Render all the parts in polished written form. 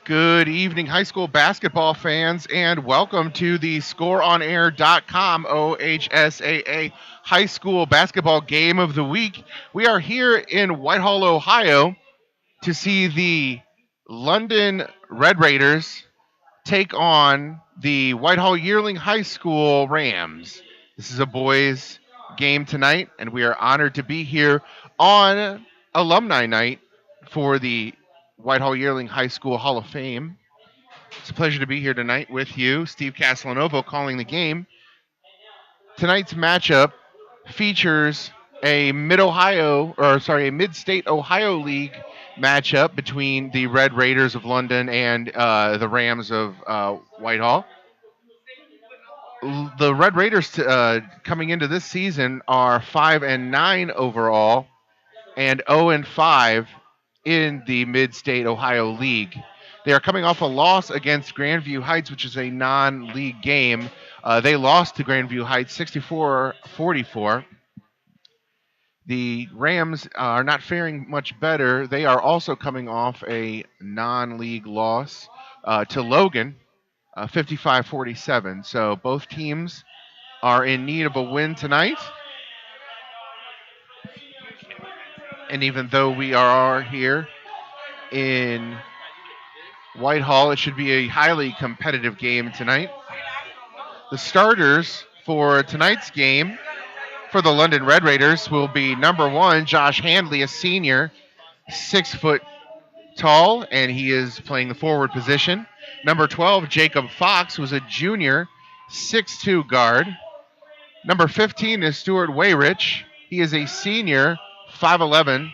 Good evening, high school basketball fans, and welcome to the ScoreOnAir.com OHSAA High School Basketball Game of the Week. We are here in Whitehall, Ohio, to see the London Red Raiders take on the Whitehall Yearling High School Rams. This is a boys' game tonight, and we are honored to be here on Alumni Night for the Whitehall Yearling High School Hall of Fame. It's a pleasure to be here tonight with you, Steve Castellanovo, calling the game. Tonight's matchup features a a Mid-State Ohio League matchup between the Red Raiders of London and the Rams of Whitehall. The Red Raiders coming into this season are 5-9 overall and 0-5 in the Mid-State Ohio League. They are coming off a loss against Grandview Heights, which is a non-league game. They lost to Grandview Heights 64-44. The Rams are not faring much better. They are also coming off a non-league loss to Logan, 55-47. So both teams are in need of a win tonight. And even though we are here in Whitehall, it should be a highly competitive game tonight. The starters for tonight's game for the London Red Raiders will be number 1, Josh Handley, a senior, 6 foot tall, and he is playing the forward position. Number 12, Jacob Fox, who's a junior, 6'2 guard. Number 15 is Stuart Wayrich. He is a senior, 5'11,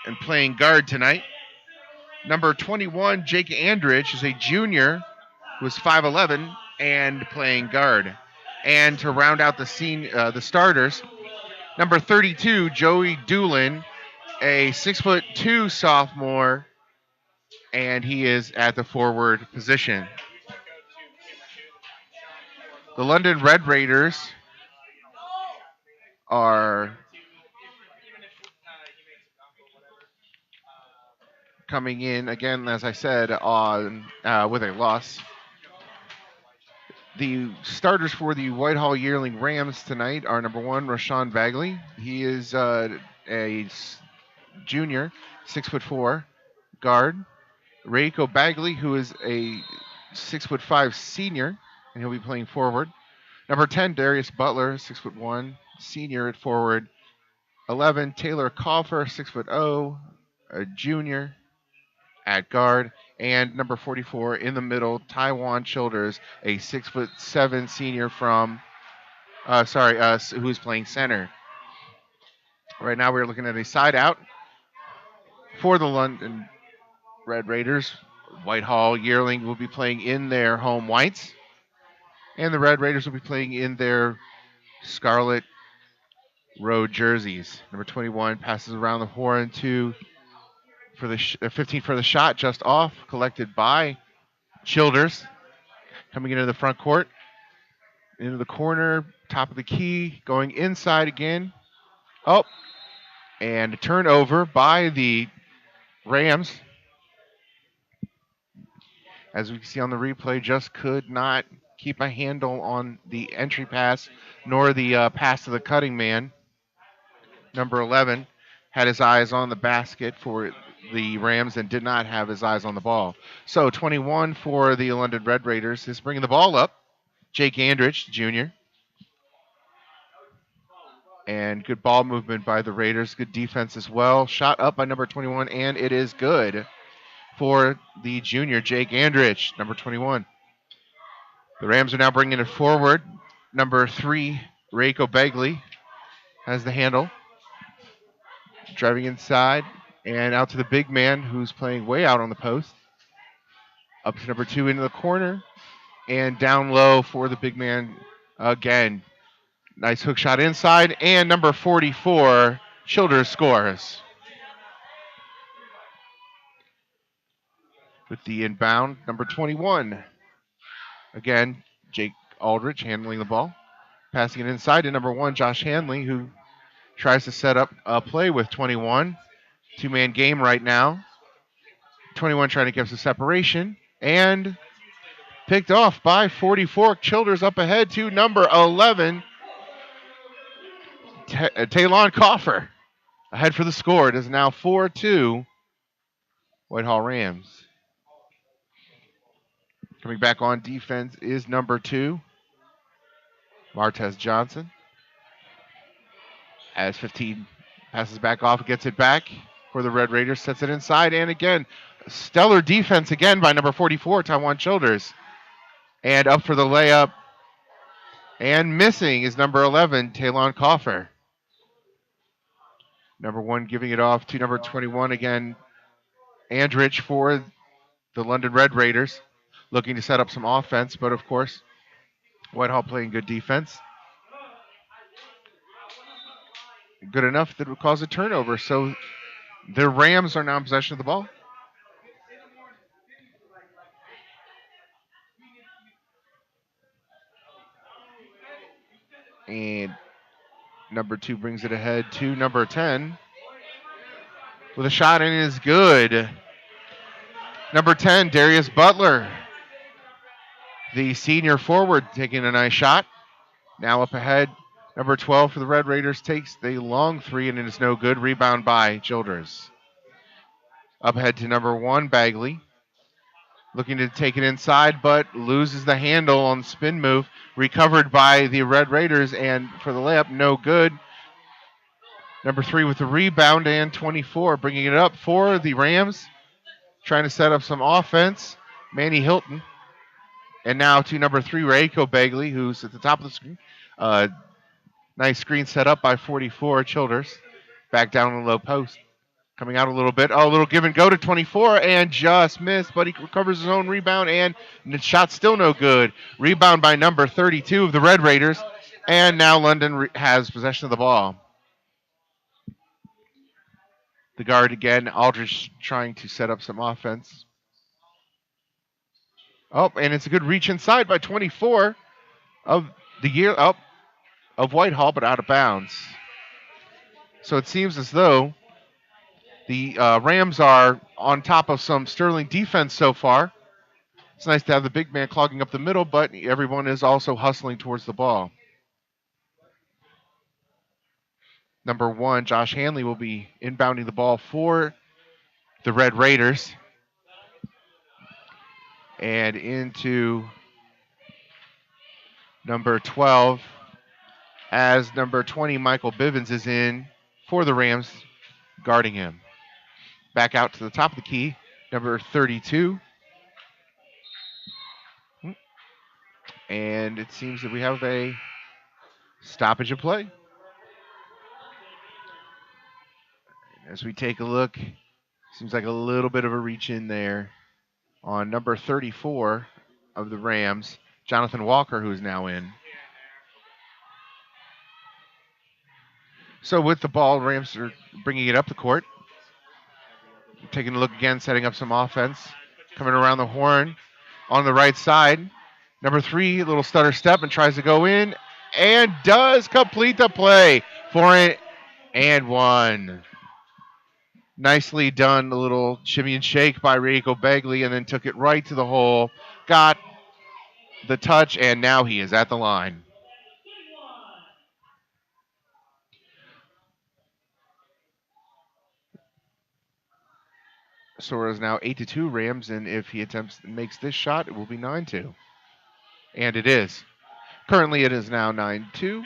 and playing guard tonight. Number 21, Jake Andrich, is a junior who is 5'11 and playing guard. And to round out the starters, number 32, Joey Doolin, a 6'2 sophomore, and he is at the forward position. The London Red Raiders are coming in again, as I said, on with a loss. The starters for the Whitehall Yearling Rams tonight are number 1, Rashawn Bagley. He is junior, 6'4 guard. Reiko Bagley, who is a 6'5 senior, and he'll be playing forward. Number 10, Darius Butler, 6'1 senior at forward. 11, Taylor Coffer, 6'0, a junior at guard. And number 44 in the middle, Taiwan Childers, a 6'7 senior who's playing center. Right now we're looking at a side out for the London Red Raiders. Whitehall Yearling will be playing in their home whites, and the Red Raiders will be playing in their scarlet road jerseys. Number 21 passes around the horn for the 15 for the shot, just off, collected by Childers. Coming into the front court, into the corner, top of the key, going inside again. Oh, and a turnover by the Rams. As we can see on the replay, just could not keep a handle on the entry pass, nor the pass to the cutting man. Number 11 had his eyes on the basket for the Rams and did not have his eyes on the ball. So 21 for the London Red Raiders is bringing the ball up. Jake Andrich, Jr. And good ball movement by the Raiders. Good defense as well. Shot up by number 21, and it is good for the junior, Jake Andrich, number 21. The Rams are now bringing it forward. Number 3, Reiko Begley has the handle. Driving inside and out to the big man who's playing way out on the post. Up to number 2 into the corner. And down low for the big man again. Nice hook shot inside. And number 44, Childers scores. With the inbound, number 21. Again, Jake Aldrich handling the ball. Passing it inside to number 1, Josh Hanley, who tries to set up a play with 21. Two-man game right now. 21 trying to get some separation. And picked off by 44. Childers up ahead to number 11, Talon Coffer. Ahead for the score. It is now 4-2, Whitehall Rams. Coming back on defense is number 2, Martez Johnson. As 15 passes back off, gets it back for the Red Raiders, sets it inside, and again, stellar defense again by number 44, Taiwan Childers. And up for the layup, and missing is number 11, Talon Coffer. Number 1 giving it off to number 21 again, Andrich for the London Red Raiders, looking to set up some offense, but of course, Whitehall playing good defense. Good enough that it would cause a turnover, so the Rams are now in possession of the ball. And number 2 brings it ahead to number 10 with a shot, and it is good. Number 10, Darius Butler, the senior forward, taking a nice shot. Now up ahead, number 12 for the Red Raiders takes the long 3, and it is no good. Rebound by Childers. Up ahead to number 1, Bagley. Looking to take it inside, but loses the handle on the spin move. Recovered by the Red Raiders, and for the layup, no good. Number 3 with the rebound, and 24 bringing it up for the Rams. Trying to set up some offense, Manny Hilton. And now to number 3, Reiko Bagley, who's at the top of the screen. Nice screen set up by 44, Childers. Back down on the low post. Coming out a little bit. Oh, a little give and go to 24 and just missed, but he recovers his own rebound, and the shot's still no good. Rebound by number 32 of the Red Raiders, and now London has possession of the ball. The guard again, Aldridge trying to set up some offense. Oh, and it's a good reach inside by 24 of the year of Whitehall, but out of bounds. So it seems as though the Rams are on top of some sterling defense so far. It's nice to have the big man clogging up the middle, but everyone is also hustling towards the ball. Number 1, Josh Hanley, will be inbounding the ball for the Red Raiders. And into number 12, as number 20, Michael Bivens, is in for the Rams, guarding him. Back out to the top of the key, number 32. And it seems that we have a stoppage of play. As we take a look, seems like a little bit of a reach in there on number 34 of the Rams, Jonathan Walker, who is now in. So with the ball, Rams are bringing it up the court. Taking a look again, setting up some offense. Coming around the horn on the right side. Number 3, a little stutter step and tries to go in and does complete the play for it and 1. Nicely done, a little shimmy and shake by Reiko Bagley, and then took it right to the hole. Got the touch, and now he is at the line. Score is now 8-2 Rams, and if he makes this shot, it will be 9-2. And it is. Currently, it is now 9-2.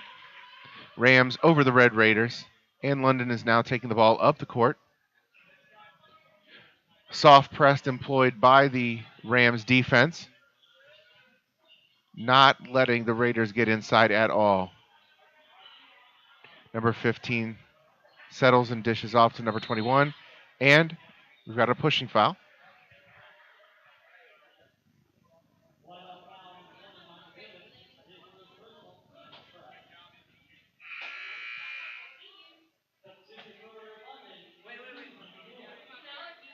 Rams over the Red Raiders, and London is now taking the ball up the court. Soft pressed employed by the Rams defense, not letting the Raiders get inside at all. Number 15 settles and dishes off to number 21, and we've got a pushing foul.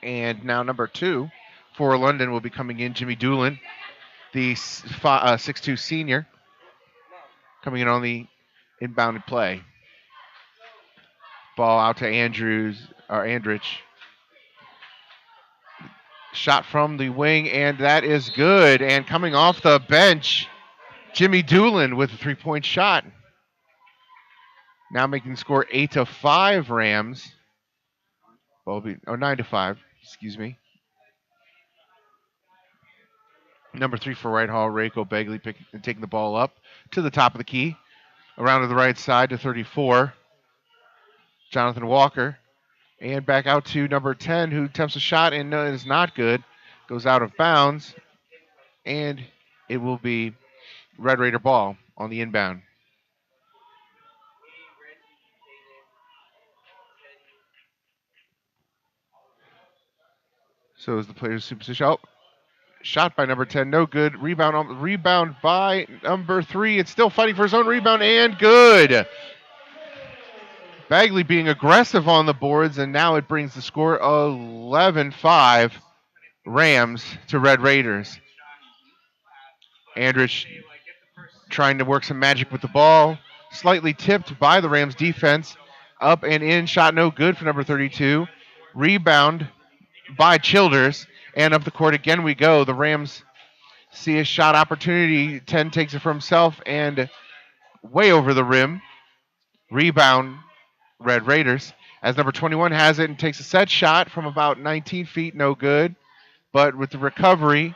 And now number 2 for London will be coming in, Jimmy Doolin, the 6'2 senior, coming in on the inbounded play. Ball out to Andrich. Shot from the wing, and that is good. And coming off the bench, Jimmy Doolin with a 3-point shot. Now making the score 8-5 Rams. Well, 9-5, excuse me. Number 3 for Whitehall, Rayco Begley taking the ball up to the top of the key. Around to the right side to 34. Jonathan Walker. And back out to number 10, who attempts a shot and is not good. Goes out of bounds. And it will be Red Raider ball on the inbound. So is the player's superstition. Oh, shot by number 10, no good. Rebound by number 3. It's still fighting for his own rebound, and good. Bagley being aggressive on the boards, and now it brings the score 11-5 Rams to Red Raiders. Andrich trying to work some magic with the ball. Slightly tipped by the Rams defense. Up and in, shot no good for number 32. Rebound by Childers, and up the court again we go. The Rams see a shot opportunity. 10 takes it for himself and way over the rim. Rebound, Red Raiders. As number 21 has it and takes a set shot from about 19 feet, no good. But with the recovery,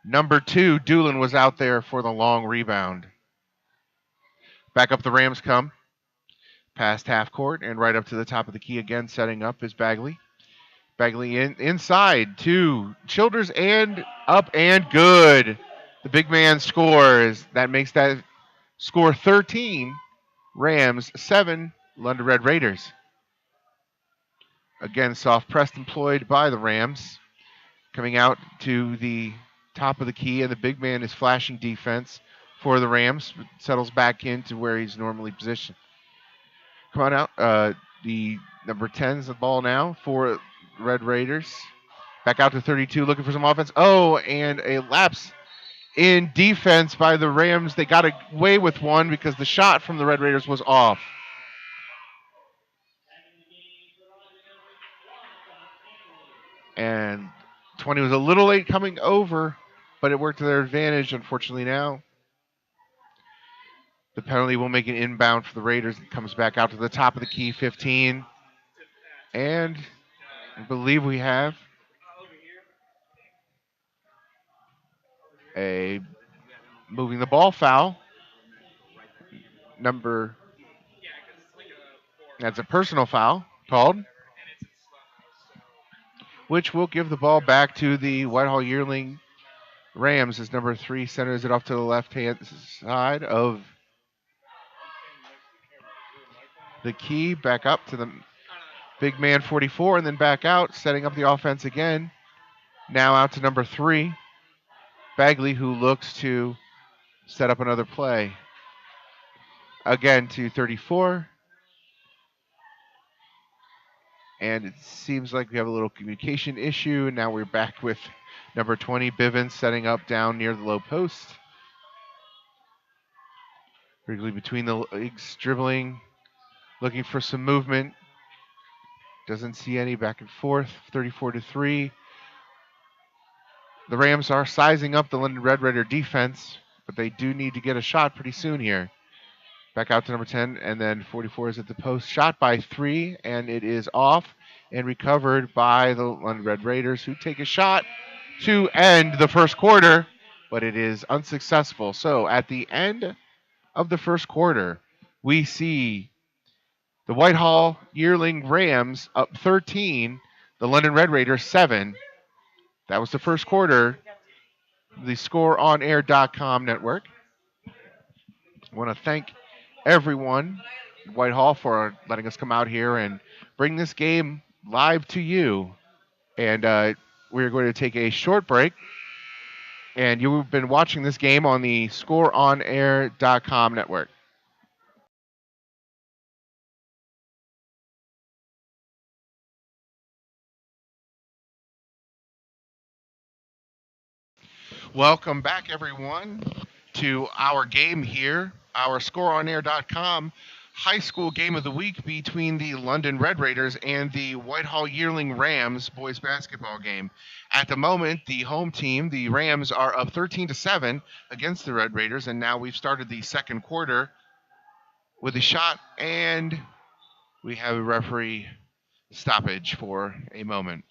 number 2, Doolin, was out there for the long rebound. Back up the Rams come. Past half court and right up to the top of the key again, setting up is Bagley. Bagley inside to Childers and up and good. The big man scores. That makes that score 13. Rams 7. London Red Raiders. Again, soft pressed employed by the Rams. Coming out to the top of the key, and the big man is flashing defense for the Rams. Settles back into where he's normally positioned. Come on out. The number 10's the ball now for Red Raiders. Back out to 32, looking for some offense. Oh, and a lapse in defense by the Rams. They got away with one because the shot from the Red Raiders was off. And 20 was a little late coming over, but it worked to their advantage, unfortunately, now. The penalty will make an inbound for the Raiders. It comes back out to the top of the key, 15. And I believe we have a moving the ball foul. That's a personal foul called, which will give the ball back to the Whitehall Yearling Rams as number 3 centers it off to the left-hand side of the key, back up to the big man 44, and then back out, setting up the offense again. Now out to number 3, Bagley, who looks to set up another play. Again to 34. And it seems like we have a little communication issue, and now we're back with number 20, Bivens, setting up down near the low post. Wrigley between the legs, dribbling, looking for some movement. Doesn't see any, back and forth, 34-3. The Rams are sizing up the London Red Raider defense, but they do need to get a shot pretty soon here. Back out to number 10, and then 44 is at the post. Shot by 3, and it is off and recovered by the London Red Raiders, who take a shot to end the first quarter, but it is unsuccessful. So at the end of the first quarter, we see the Whitehall Yearling Rams up 13, the London Red Raiders 7. That was the first quarter. The ScoreOnAir.com network. I want to thank everyone at Whitehall for letting us come out here and bring this game live to you. And we're going to take a short break. And you've been watching this game on the ScoreOnAir.com network. Welcome back, everyone, to our game here, our ScoreOnAir.com high school game of the week between the London Red Raiders and the Whitehall Yearling Rams boys basketball game. At the moment, the home team, the Rams, are up 13-7 against the Red Raiders, and now we've started the second quarter with a shot, and we have a referee stoppage for a moment.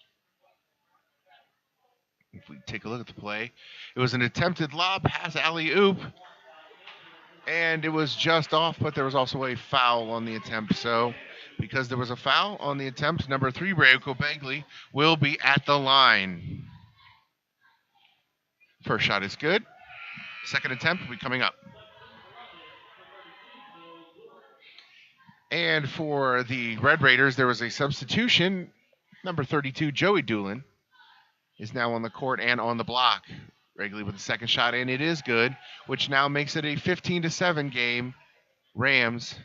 If we take a look at the play, it was an attempted lob pass alley-oop, and it was just off, but there was also a foul on the attempt. So because there was a foul on the attempt, number 3, Reiko Begley, will be at the line. First shot is good. Second attempt will be coming up. And for the Red Raiders, there was a substitution. Number 32, Joey Doolin, is now on the court and on the block. Wrigley with the second shot, and it is good, which now makes it a 15-7 game. Rams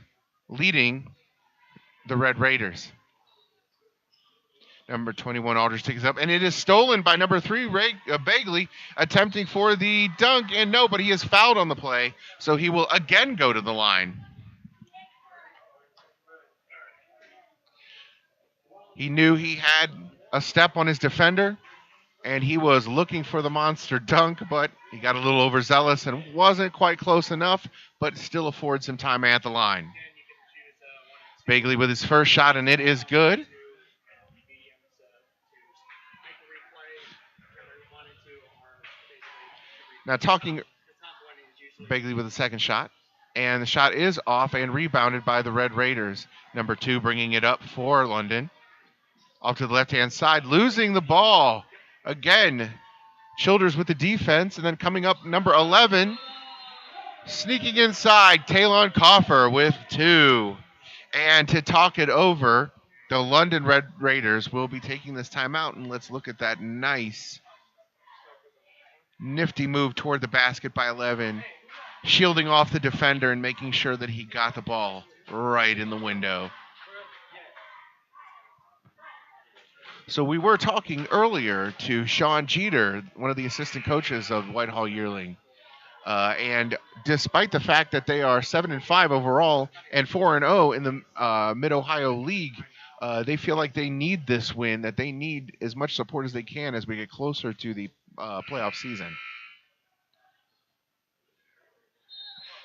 leading the Red Raiders. Number 21, Aldridge takes up, and it is stolen by number 3, Begley, attempting for the dunk, and no, but he is fouled on the play, so he will again go to the line. He knew he had a step on his defender, and he was looking for the monster dunk, but he got a little overzealous and wasn't quite close enough, but still affords him time at the line. Begley with his first shot, and it is good. Now talking Begley with the second shot, and the shot is off and rebounded by the Red Raiders. Number 2 bringing it up for London. Off to the left-hand side, losing the ball. Again, Childers with the defense, and then coming up, number 11, sneaking inside, Talon Coffer with 2. And to talk it over, the London Red Raiders will be taking this timeout, and let's look at that nice, nifty move toward the basket by 11, shielding off the defender and making sure that he got the ball right in the window. So we were talking earlier to Sean Jeter, one of the assistant coaches of Whitehall Yearling. And despite the fact that they are 7-5 overall and 4-0 in the Mid-Ohio League, they feel like they need this win, that they need as much support as they can as we get closer to the playoff season.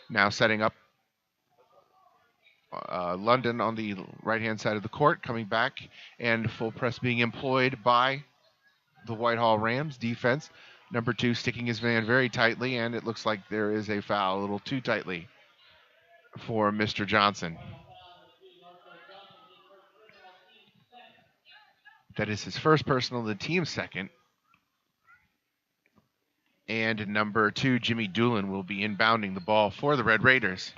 Now setting up London on the right-hand side of the court, coming back, and full press being employed by the Whitehall Rams defense. Number 2 sticking his man very tightly, and it looks like there is a foul a little too tightly for Mr. Johnson. That is his first personal, the team's second. And number 2, Jimmy Doolin, will be inbounding the ball for the Red Raiders.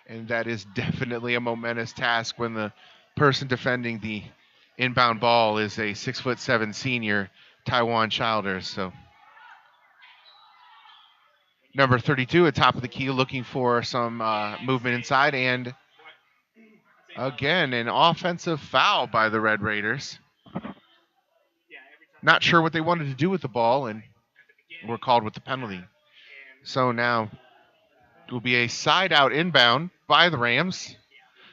And that is definitely a momentous task when the person defending the inbound ball is a 6'7" senior, Taiwan Childers. So number 32 at top of the key, looking for some movement inside, and again an offensive foul by the Red Raiders. Not sure what they wanted to do with the ball, and were called with the penalty. So now it will be a side out inbound by the Rams.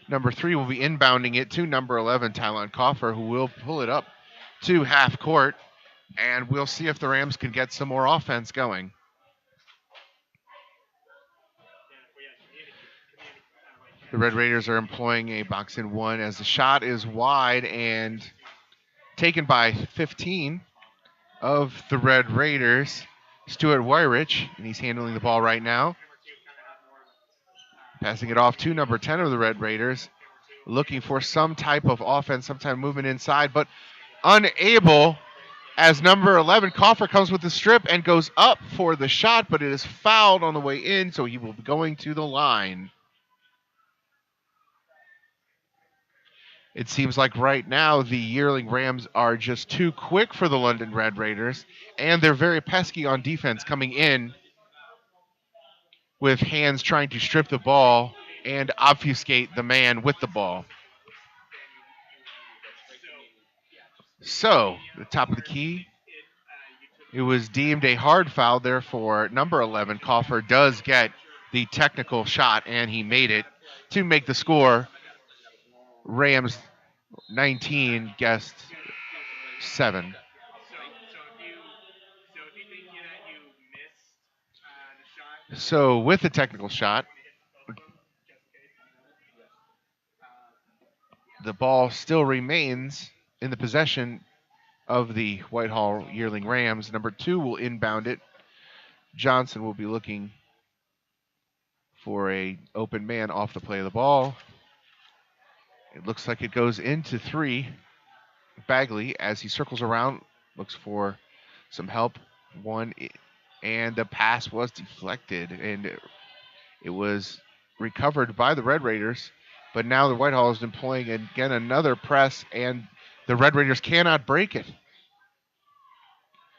Number 3 will be inbounding it to number 11, Talon Coffer, who will pull it up to half court, and we'll see if the Rams can get some more offense going. The Red Raiders are employing a box in 1 as the shot is wide and taken by 15 of the Red Raiders, Stuart Wyrich, and he's handling the ball right now. Passing it off to number 10 of the Red Raiders, looking for some type of offense, some type of movement inside, but unable, as number 11, Coffer, comes with the strip and goes up for the shot, but it is fouled on the way in, so he will be going to the line. It seems like right now the Yearling Rams are just too quick for the London Red Raiders, and they're very pesky on defense, coming in with hands trying to strip the ball and obfuscate the man with the ball. So, the top of the key, it was deemed a hard foul, therefore number 11, Coffer, does get the technical shot, and he made it to make the score. Rams 19, Guest 7. So with the technical shot, the ball still remains in the possession of the Whitehall Yearling Rams. Number 2 will inbound it. Johnson will be looking for a open man off the play of the ball. It looks like it goes into 3. Bagley, as he circles around, looks for some help. And the pass was deflected, and it was recovered by the Red Raiders. But now the Whitehall has been playing again another press, and the Red Raiders cannot break it.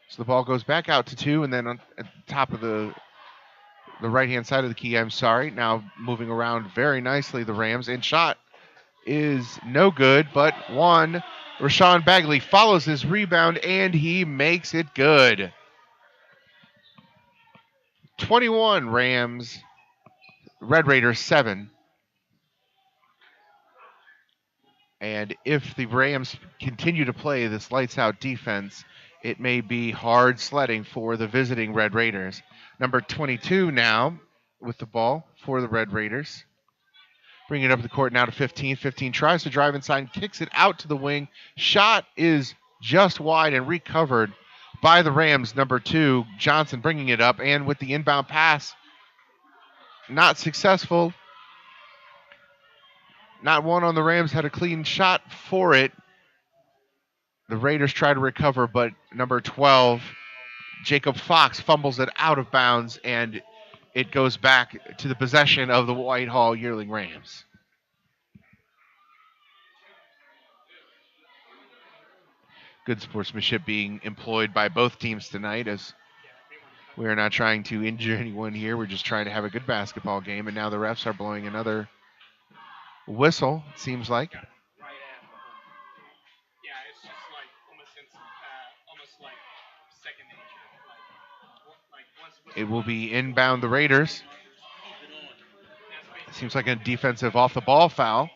So the ball goes back out to 2, and then at the top of the right-hand side of the key, now moving around very nicely, the Rams, and shot is no good, but one. Rashawn Bagley follows his rebound, and he makes it good. 21 Rams, Red Raiders 7. And if the Rams continue to play this lights-out defense, it may be hard sledding for the visiting Red Raiders. Number 22 now with the ball for the Red Raiders. Bring it up the court now to 15. 15 tries to drive inside, kicks it out to the wing. Shot is just wide and recovered by the Rams. Number 2, Johnson bringing it up, and with the inbound pass, not successful. Not one on the Rams had a clean shot for it. The Raiders try to recover, but number 12, Jacob Fox, fumbles it out of bounds, and it goes back to the possession of the Whitehall Yearling Rams. Good sportsmanship being employed by both teams tonight, as we are not trying to injure anyone here. We're just trying to have a good basketball game, and now the refs are blowing another whistle, it seems like. It will be inbound the Raiders. Seems like a defensive off-the-ball foul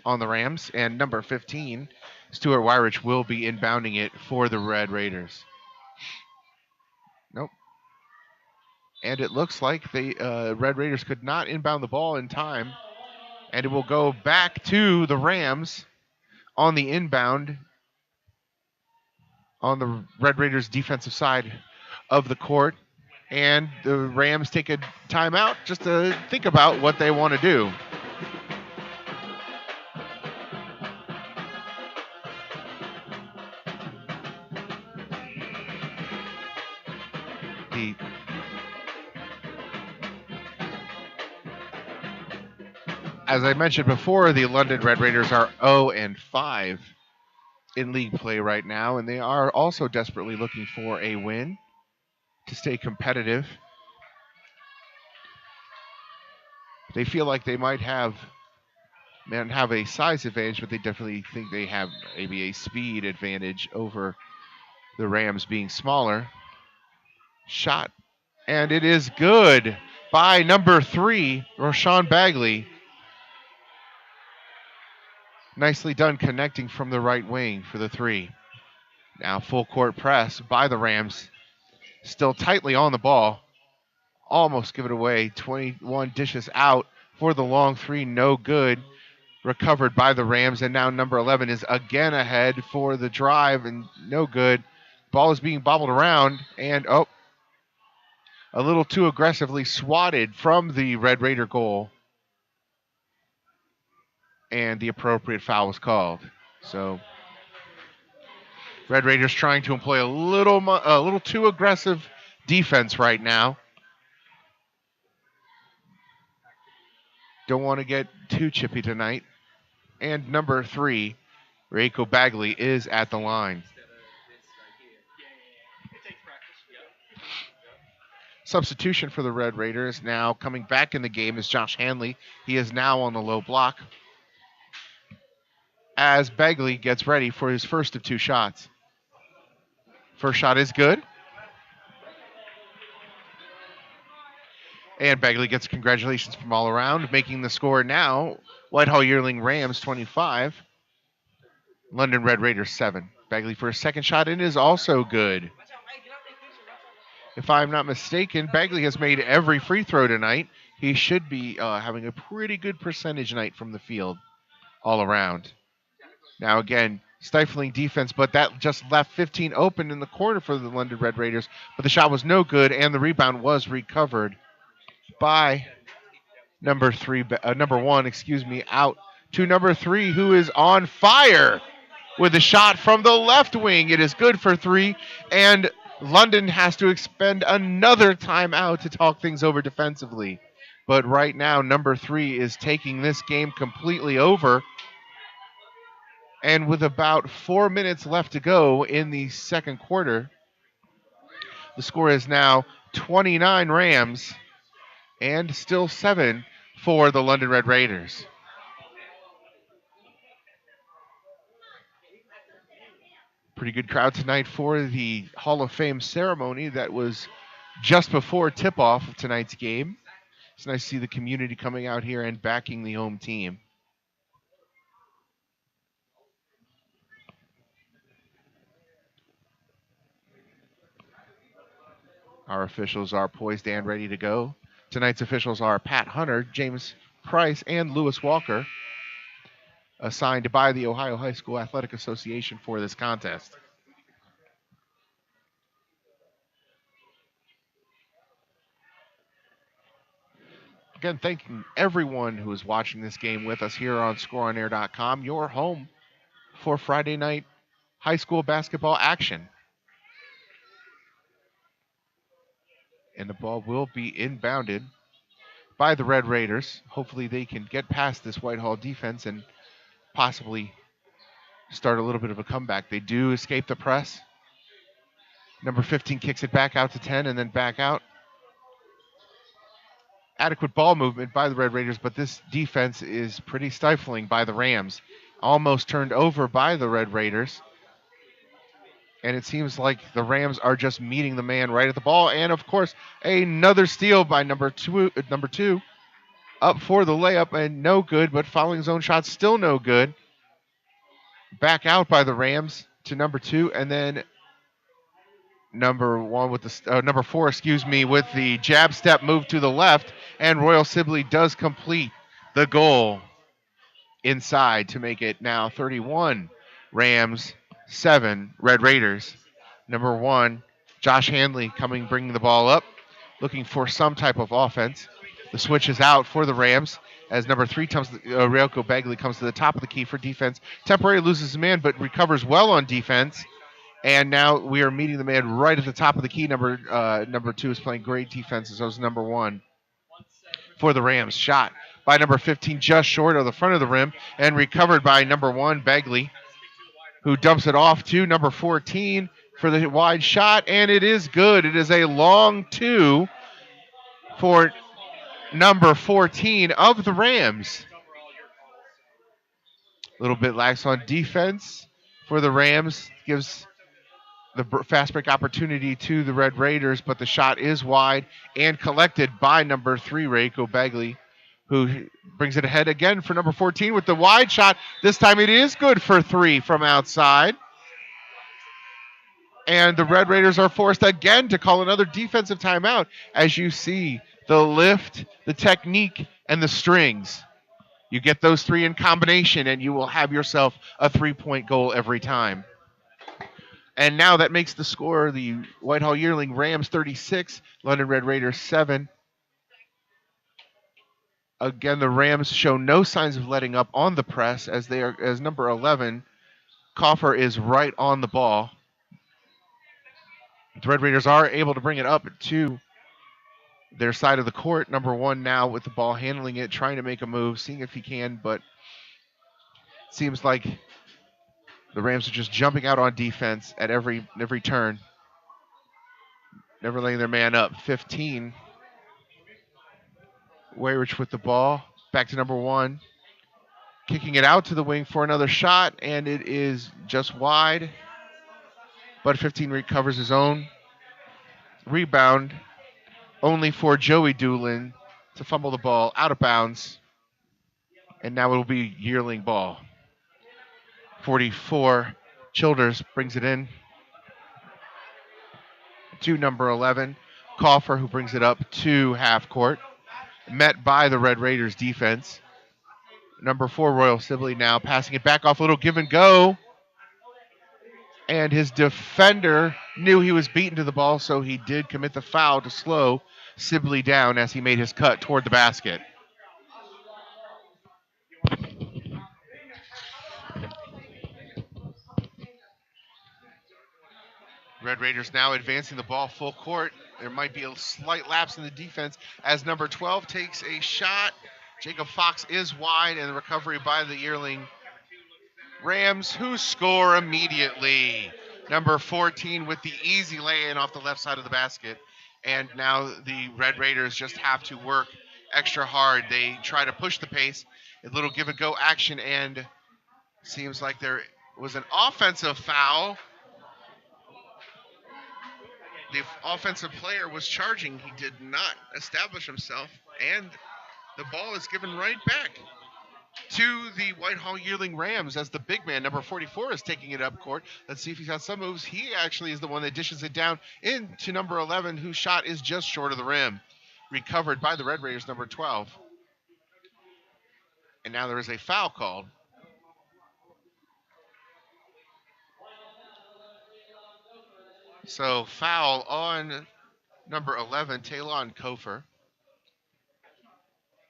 on the Rams, and number 15, Stuart Wyrich, will be inbounding it for the Red Raiders. Nope. And it looks like the Red Raiders could not inbound the ball in time, and it will go back to the Rams on the inbound on the Red Raiders' defensive side of the court. And the Rams take a timeout just to think about what they want to do. As I mentioned before, the London Red Raiders are 0-5 in league play right now, and they are also desperately looking for a win to stay competitive. They feel like they might have a size advantage, but they definitely think they have maybe a speed advantage over the Rams being smaller. Shot, and it is good by number 3, Rashawn Bagley. Nicely done connecting from the right wing for the 3. Now full court press by the Rams. Still tightly on the ball. Almost give it away. 21 dishes out for the long 3. No good. Recovered by the Rams. And now number 11 is again ahead for the drive. And no good. Ball is being bobbled around. And a little too aggressively swatted from the Red Raider goal. And the appropriate foul was called. So Red Raiders trying to employ a little too aggressive defense right now. Don't want to get too chippy tonight. And number 3, Reiko Bagley, is at the line. Substitution for the Red Raiders. Now coming back in the game is Josh Hanley. He is now on the low block as Bagley gets ready for his first of 2 shots. First shot is good. And Bagley gets congratulations from all around, making the score now Whitehall Yearling Rams 25, London Red Raiders 7. Bagley for a second shot and is also good. If I'm not mistaken, Bagley has made every free throw tonight. He should be having a pretty good percentage night from the field all around. Now again, stifling defense, but that just left 15 open in the corner for the London Red Raiders. But the shot was no good, and the rebound was recovered by number one, out to number 3, who is on fire with a shot from the left wing. It is good for 3, and London has to expend another timeout to talk things over defensively. But right now, number 3 is taking this game completely over. And with about 4 minutes left to go in the second quarter, the score is now 29 Rams and still 7 for the London Red Raiders. Pretty good crowd tonight for the Hall of Fame ceremony that was just before tip-off of tonight's game. It's nice to see the community coming out here and backing the home team. Our officials are poised and ready to go. Tonight's officials are Pat Hunter, James Price, and Lewis Walker, assigned by the Ohio High School Athletic Association for this contest. Again, thanking everyone who is watching this game with us here on ScoreOnAir.com, your home for Friday night high school basketball action. And the ball will be inbounded by the Red Raiders. Hopefully they can get past this Whitehall defense and possibly start a little bit of a comeback. They do escape the press. Number 15 kicks it back out to 10 and then back out. Adequate ball movement by the Red Raiders, but this defense is pretty stifling by the Rams. Almost turned over by the Red Raiders. And it seems like the Rams are just meeting the man right at the ball. And, of course, another steal by number two, up for the layup and no good, but following his own shot, still no good. Back out by the Rams to number 2, and then number 4, with the jab step move to the left, and Royal Sibley does complete the goal inside to make it now 31 Rams, 7 Red Raiders. Number 1, Josh Hanley bringing the ball up, looking for some type of offense. The switch is out for the Rams as number 3, Ryoko Bagley, comes to the top of the key for defense. Temporarily loses his man, but recovers well on defense. And now we are meeting the man right at the top of the key. Number 2 is playing great defense, as was number 1 for the Rams. Shot by number 15, just short of the front of the rim, and recovered by number 1, Bagley, who dumps it off to number 14 for the wide shot, and it is good. It is a long 2 for number 14 of the Rams. A little bit lax on defense for the Rams. Gives the fast break opportunity to the Red Raiders, but the shot is wide and collected by number 3, Reiko Bagley, who brings it ahead again for number 14 with the wide shot. This time it is good for 3 from outside. And the Red Raiders are forced again to call another defensive timeout, as you see the lift, the technique, and the strings. You get those 3 in combination, and you will have yourself a 3-point goal every time. And now that makes the score the Whitehall Yearling Rams 36, London Red Raiders 7. Again, the Rams show no signs of letting up on the press as number 11, Coffer, is right on the ball. The Red Raiders are able to bring it up to their side of the court. Number 1 now with the ball, handling it, trying to make a move, seeing if he can, but it seems like the Rams are just jumping out on defense at every turn, never letting their man up. 15, Wayrich with the ball, back to number 1, kicking it out to the wing for another shot, and it is just wide, but 15 recovers his own rebound only for Joey Doolin to fumble the ball out of bounds. And now it will be yearling ball. 44. Childers brings it in to number 11. Coffer, who brings it up to half court. Met by the Red Raiders defense. Number 4, Royal Sibley now passing it back off, a little give and go. And his defender knew he was beaten to the ball, so he did commit the foul to slow Sibley down as he made his cut toward the basket. Red Raiders now advancing the ball full court. There might be a slight lapse in the defense as number 12 takes a shot. Jacob Fox is wide, and the recovery by the yearling Rams, who score immediately. Number 14 with the easy lay-in off the left side of the basket. And now the Red Raiders just have to work extra hard. They try to push the pace, a little give-and-go action, and seems like there was an offensive foul. The offensive player was charging. He did not establish himself, and the ball is given right back to the Whitehall Yearling Rams as the big man, number 44, is taking it up court. Let's see if he's got some moves. He actually is the one that dishes it down into number 11, whose shot is just short of the rim. Recovered by the Red Raiders, number 12. And now there is a foul called. So foul on number 11, Talon Kofer.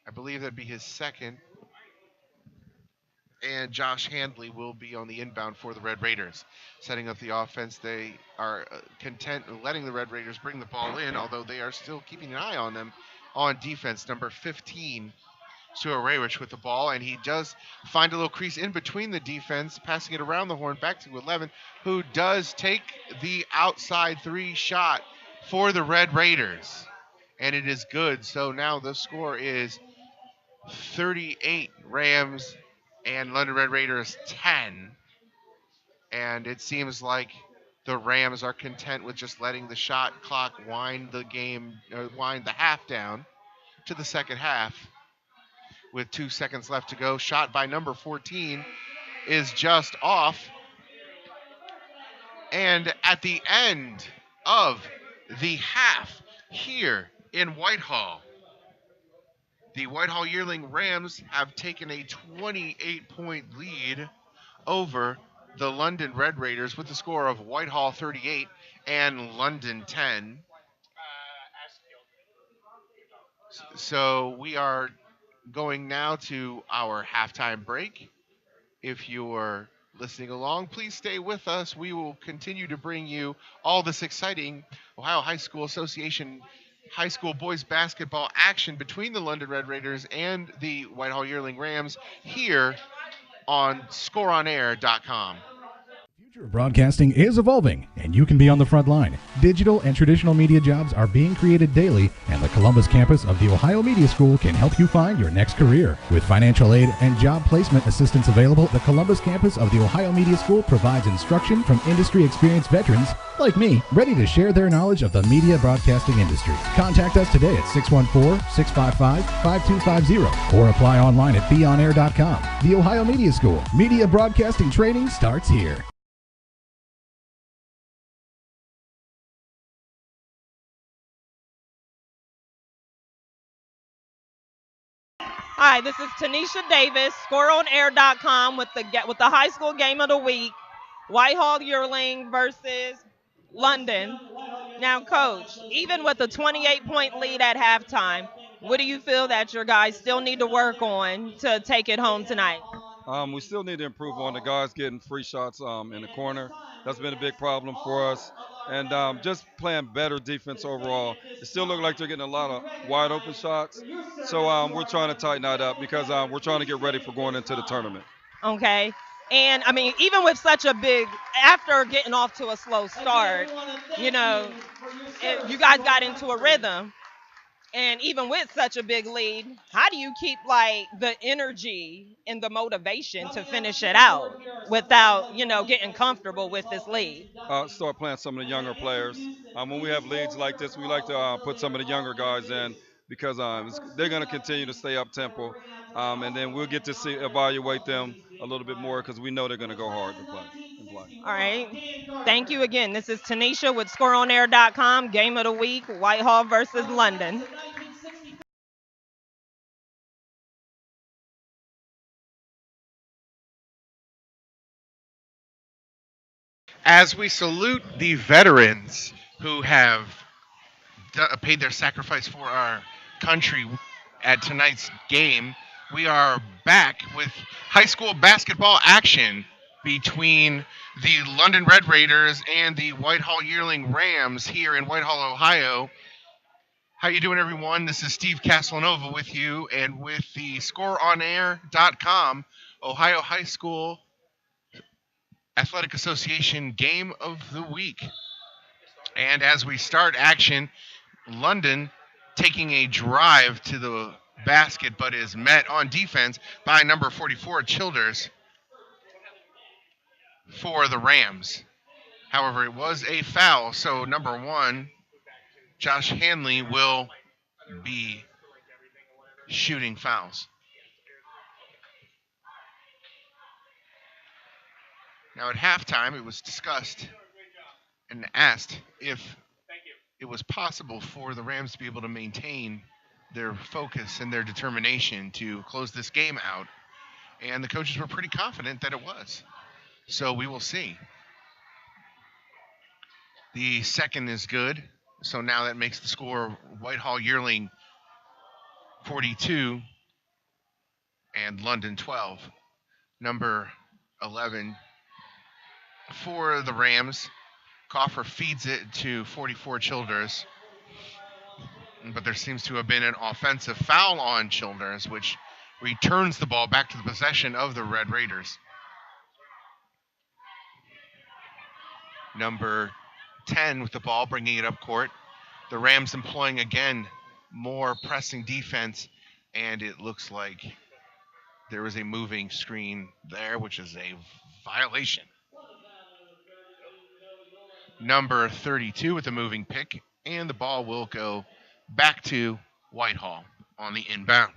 I believe that'd be his second. And Josh Handley will be on the inbound for the Red Raiders. Setting up the offense, they are content letting the Red Raiders bring the ball in, although they are still keeping an eye on them on defense. Number 15, Stuart Rayrich with the ball, and he does find a little crease in between the defense, passing it around the horn back to 11, who does take the outside 3 shot for the Red Raiders. And it is good. So now the score is 38 Rams and London Red Raiders 10. And it seems like the Rams are content with just letting the shot clock wind the half down to the second half with 2 seconds left to go. Shot by number 14 is just off. And at the end of the half here in Whitehall, the Whitehall Yearling Rams have taken a 28-point lead over the London Red Raiders with the score of Whitehall 38 and London 10. So we are going now to our halftime break. If you're listening along, please stay with us. We will continue to bring you all this exciting Ohio High School Association high school boys basketball action between the London Red Raiders and the Whitehall Yearling Rams here on scoreonair.com. The future of broadcasting is evolving, and you can be on the front line. Digital and traditional media jobs are being created daily, and the Columbus campus of the Ohio Media School can help you find your next career. With financial aid and job placement assistance available, the Columbus campus of the Ohio Media School provides instruction from industry-experienced veterans like me, ready to share their knowledge of the media broadcasting industry. Contact us today at 614-655-5250 or apply online at beonair.com. The Ohio Media School. Media broadcasting training starts here. Hi, this is Tanisha Davis, scoreonair.com with the high school game of the week, Whitehall Yearling versus London. Now, Coach, even with a 28-point lead at halftime, what do you feel that your guys still need to work on to take it home tonight? We still need to improve on the guys getting free shots in the corner. That's been a big problem for us. And just playing better defense overall. It still looks like they're getting a lot of wide open shots. So we're trying to tighten that up because we're trying to get ready for going into the tournament. Okay. And, I mean, even with such a after getting off to a slow start, you guys got into a rhythm. And even with such a big lead, how do you keep like the energy and the motivation to finish it out without, getting comfortable with this lead? Start playing some of the younger players. When we have leads like this, we like to put some of the younger guys in because they're going to continue to stay up tempo, and then we'll get to see evaluate them a little bit more because we know they're going to go hard to play and play. All right. Thank you again. This is Tanisha with ScoreOnAir.com. Game of the week: Whitehall versus London. As we salute the veterans who have paid their sacrifice for our country at tonight's game, we are back with high school basketball action between the London Red Raiders and the Whitehall Yearling Rams here in Whitehall, Ohio. How you doing, everyone? This is Steve Casanova with you, and with the ScoreOnAir.com Ohio High School Athletic Association Game of the Week. And as we start action, London taking a drive to the basket, but is met on defense by number 44, Childers, for the Rams. However, it was a foul, so number one, Josh Hanley, will be shooting fouls. Now, at halftime, it was discussed and asked if it was possible for the Rams to be able to maintain their focus and their determination to close this game out. And the coaches were pretty confident that it was. So we will see. The second is good. So now that makes the score Whitehall Yearling 42 and London 12. Number 11 for the Rams. Coffer feeds it to 44 Childers. But there seems to have been an offensive foul on Childers, which returns the ball back to the possession of the Red Raiders. Number 10 with the ball, bringing it up court. The Rams employing, again, more pressing defense, and it looks like there was a moving screen there, which is a violation. Number 32 with the moving pick, and the ball will go back to Whitehall on the inbound.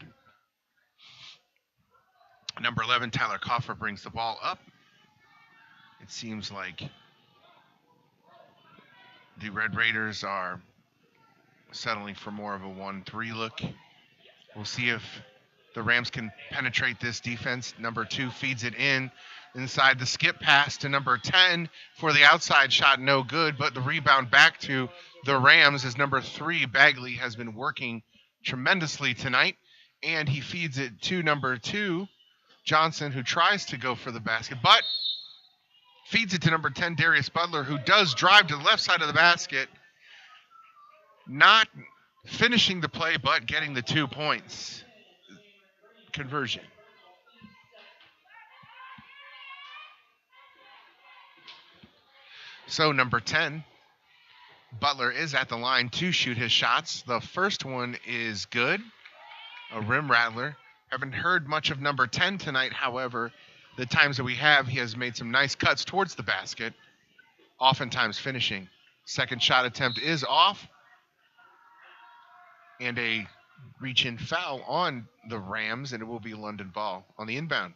Number 11, Tyler Coffer, brings the ball up. It seems like the Red Raiders are settling for more of a 1-3 look. We'll see if the Rams can penetrate this defense. Number 2 feeds it inside the skip pass to number 10 for the outside shot. No good, but the rebound back to the Rams as number 3, Bagley, has been working tremendously tonight. And he feeds it to number 2, Johnson, who tries to go for the basket, but feeds it to number 10, Darius Butler, who does drive to the left side of the basket. Not finishing the play, but getting the 2 points. Conversion. So number 10, Butler, is at the line to shoot his shots. The first one is good, a rim rattler. Haven't heard much of number 10 tonight. However, the times that we have, he has made some nice cuts towards the basket, oftentimes finishing. Second shot attempt is off, and a reach-in foul on the Rams, and it will be London ball on the inbound.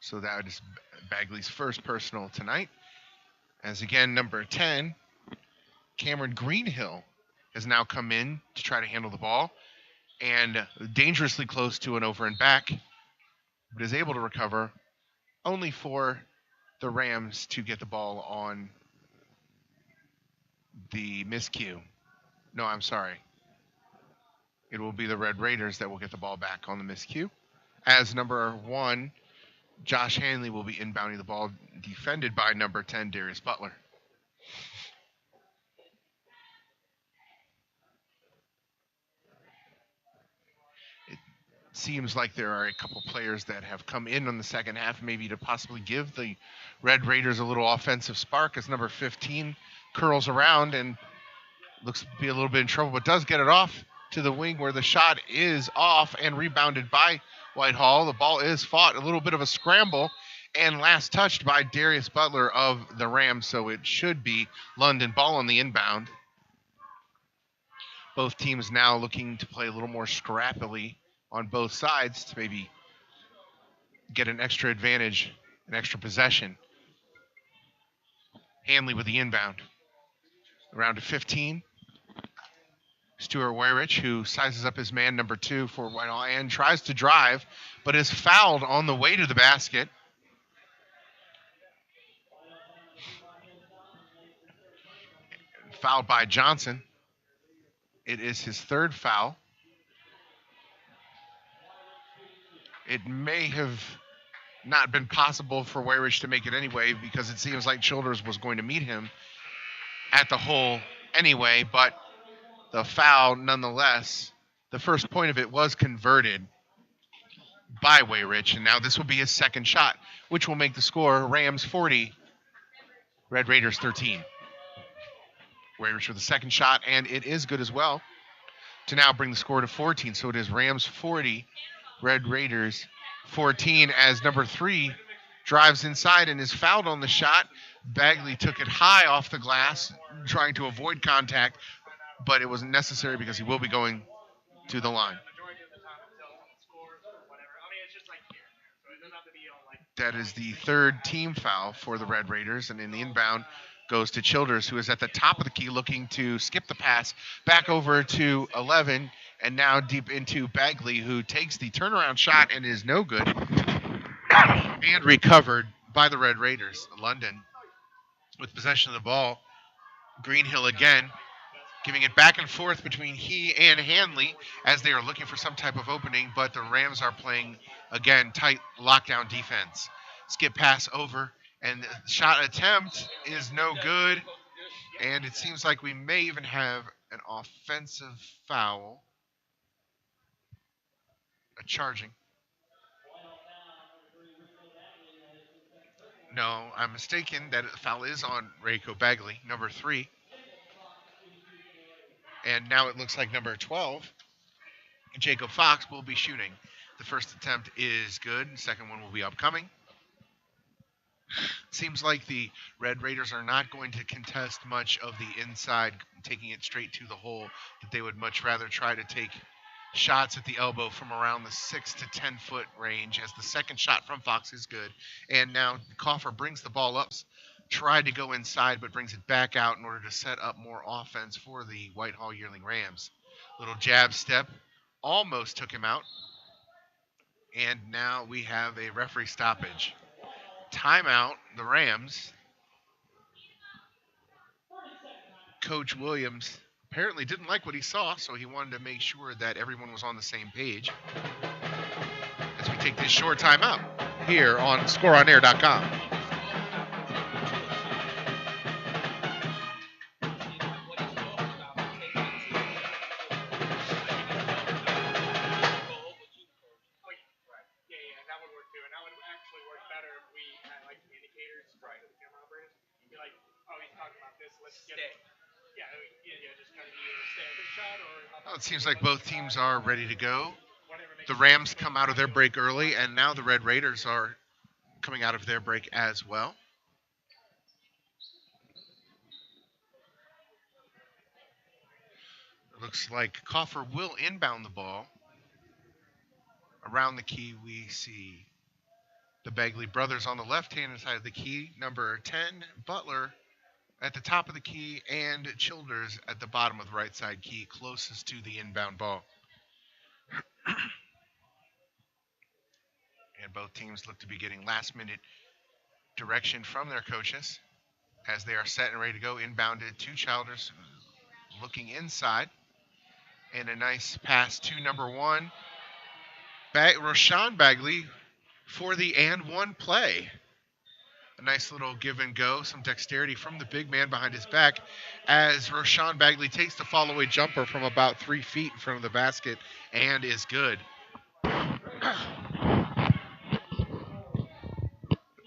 So that is Bagley's first personal tonight. As again, number 10, Cameron Greenhill, has now come in to try to handle the ball, and dangerously close to an over and back, but is able to recover, only for the Rams to get the ball on the miscue. No, I'm sorry. It will be the Red Raiders that will get the ball back on the miscue, as number 1, Josh Hanley, will be inbounding the ball, defended by number 10, Darius Butler. seems like there are a couple players that have come in on the second half, maybe to possibly give the Red Raiders a little offensive spark, as number 15 curls around and looks to be a little bit in trouble, but does get it off to the wing where the shot is off and rebounded by Whitehall. The ball is fought, a little bit of a scramble, and last touched by Darius Butler of the Rams, so it should be London ball on the inbound. Both teams now looking to play a little more scrappily on both sides to maybe get an extra advantage, an extra possession. Hanley with the inbound. Around to 15. Stuart Weyrich, who sizes up his man number 2 for Whitehall and tries to drive, but is fouled on the way to the basket. Fouled by Johnson. It is his third foul. It may have not been possible for Weyrich to make it anyway, because it seems like Childers was going to meet him at the hole anyway, but the foul nonetheless, the first point of it was converted by Weyrich, and now this will be his second shot, which will make the score Rams 40, Red Raiders 13. Weyrich with the second shot, and it is good as well, to now bring the score to 14. So it is Rams 40, Red Raiders 14, as number 3 drives inside and is fouled on the shot. Bagley took it high off the glass, trying to avoid contact, but it wasn't necessary because he will be going to the line. That is the third team foul for the Red Raiders, and in the inbound goes to Childers, who is at the top of the key looking to skip the pass back over to 11, and now deep into Bagley, who takes the turnaround shot and is no good, and recovered by the Red Raiders. London with possession of the ball. Greenhill again, giving it back and forth between he and Hanley as they are looking for some type of opening, but the Rams are playing, again, tight lockdown defense. Skip pass over, and the shot attempt is no good, and it seems like we may even have an offensive foul. A charging. No, I'm mistaken. That foul is on Rayco Bagley, number 3. And now it looks like number 12, Jacob Fox, will be shooting. The first attempt is good. The second one will be upcoming. Seems like the Red Raiders are not going to contest much of the inside, taking it straight to the hole, that they would much rather try to take shots at the elbow from around the 6 to 10 foot range, as the second shot from Fox is good. And now Coffer brings the ball up, tried to go inside, but brings it back out in order to set up more offense for the Whitehall Yearling Rams. Little jab step, almost took him out. And now we have a referee stoppage. Timeout, the Rams. Coach Williams apparently didn't like what he saw, so he wanted to make sure that everyone was on the same page as we take this short timeout here on scoreonair.com. Well, it seems like both teams are ready to go. The Rams come out of their break early, and now the Red Raiders are coming out of their break as well. It looks like Coffer will inbound the ball. Around the key, we see the Bagley brothers on the left-hand side of the key, number 10, Butler, at the top of the key, and Childers at the bottom of the right side key, closest to the inbound ball. And both teams look to be getting last-minute direction from their coaches as they are set and ready to go. Inbounded to Childers, looking inside. And a nice pass to number 1, Roshan Bagley, for the and one play. A nice little give and go, some dexterity from the big man behind his back as Roshan Bagley takes the follow-away jumper from about 3 feet in front of the basket and is good.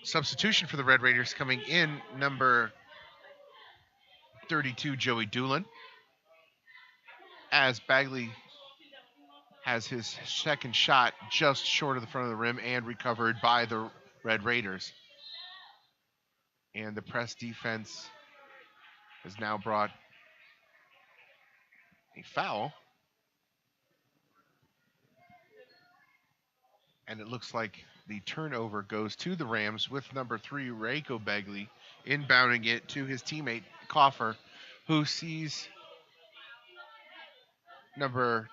substitution for the Red Raiders coming in, number 32, Joey Doolin, as Bagley has his second shot just short of the front of the rim and recovered by the Red Raiders. And the press defense has now brought a foul. And it looks like the turnover goes to the Rams with number 3, Reiko Bagley, inbounding it to his teammate, Coffer, who sees number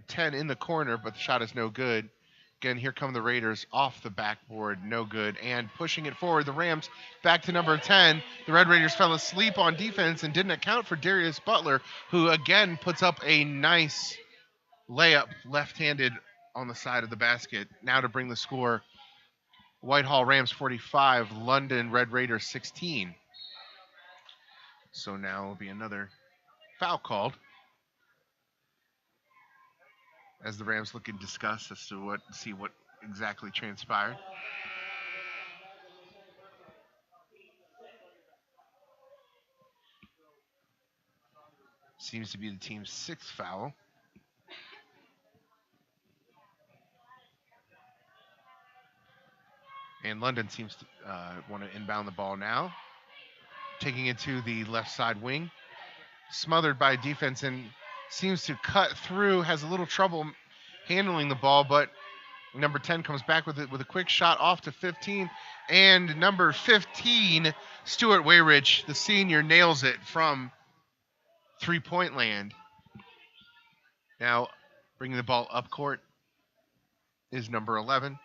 10 in the corner, but the shot is no good. Again, here come the Raiders off the backboard, no good, and pushing it forward. The Rams back to number 10. The Red Raiders fell asleep on defense and didn't account for Darius Butler, who again puts up a nice layup left-handed on the side of the basket. Now to bring the score, Whitehall Rams 45, London Red Raiders 16. So now will be another foul called as the Rams look in disgust as to see what exactly transpired. Seems to be the team's 6th foul. And London seems to want to inbound the ball now. Taking it to the left side wing. Smothered by defense and seems to cut through. Has a little trouble handling the ball, but number 10 comes back with it with a quick shot off to 15. And number 15, Stuart Wayridge, the senior, nails it from three-point land. Now bringing the ball up court is number 11,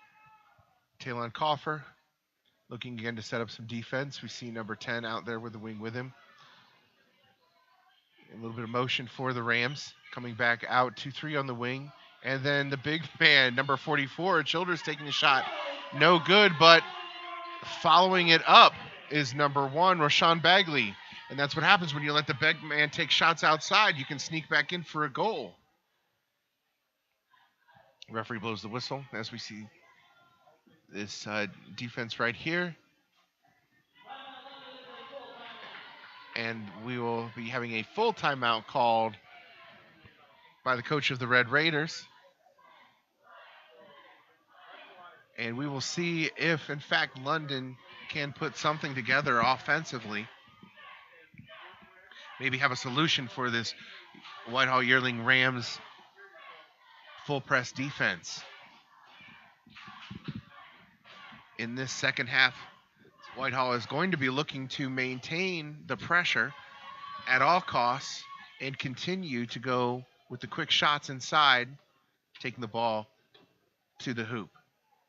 Talon Coffer, looking again to set up some defense. We see number 10 out there with the wing with him. A little bit of motion for the Rams, coming back out 2-3 on the wing. And then the big man, number 44, Childers taking a shot. No good, but following it up is number 1, Rashawn Bagley. And that's what happens when you let the big man take shots outside. You can sneak back in for a goal. Referee blows the whistle as we see this defense right here. And we will be having a full timeout called by the coach of the Red Raiders. And we will see if, in fact, London can put something together offensively. Maybe have a solution for this Whitehall Yearling Rams full press defense. In this second half, Whitehall is going to be looking to maintain the pressure at all costs and continue to go with the quick shots inside, taking the ball to the hoop.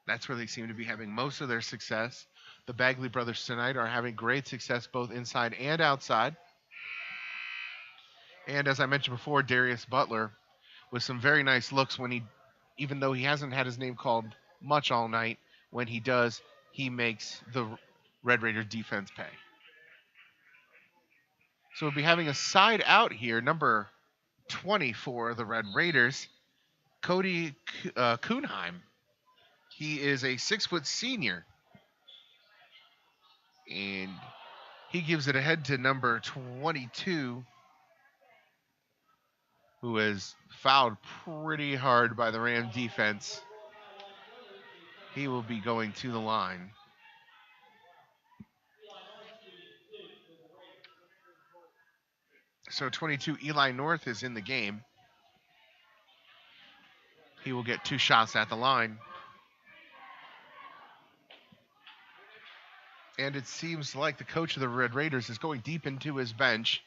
That's where they seem to be having most of their success. The Bagley brothers tonight are having great success both inside and outside. And as I mentioned before, Darius Butler with some very nice looks when even though he hasn't had his name called much all night, when he does, he makes the Red Raider defense pay. So we'll be having a side out here, number 20 for the Red Raiders, Cody Kuhnheim. He is a 6-foot senior. And he gives it ahead to number 22, who is fouled pretty hard by the Ram defense. He will be going to the line. So 22, Eli North is in the game. He will get 2 shots at the line. And it seems like the coach of the Red Raiders is going deep into his bench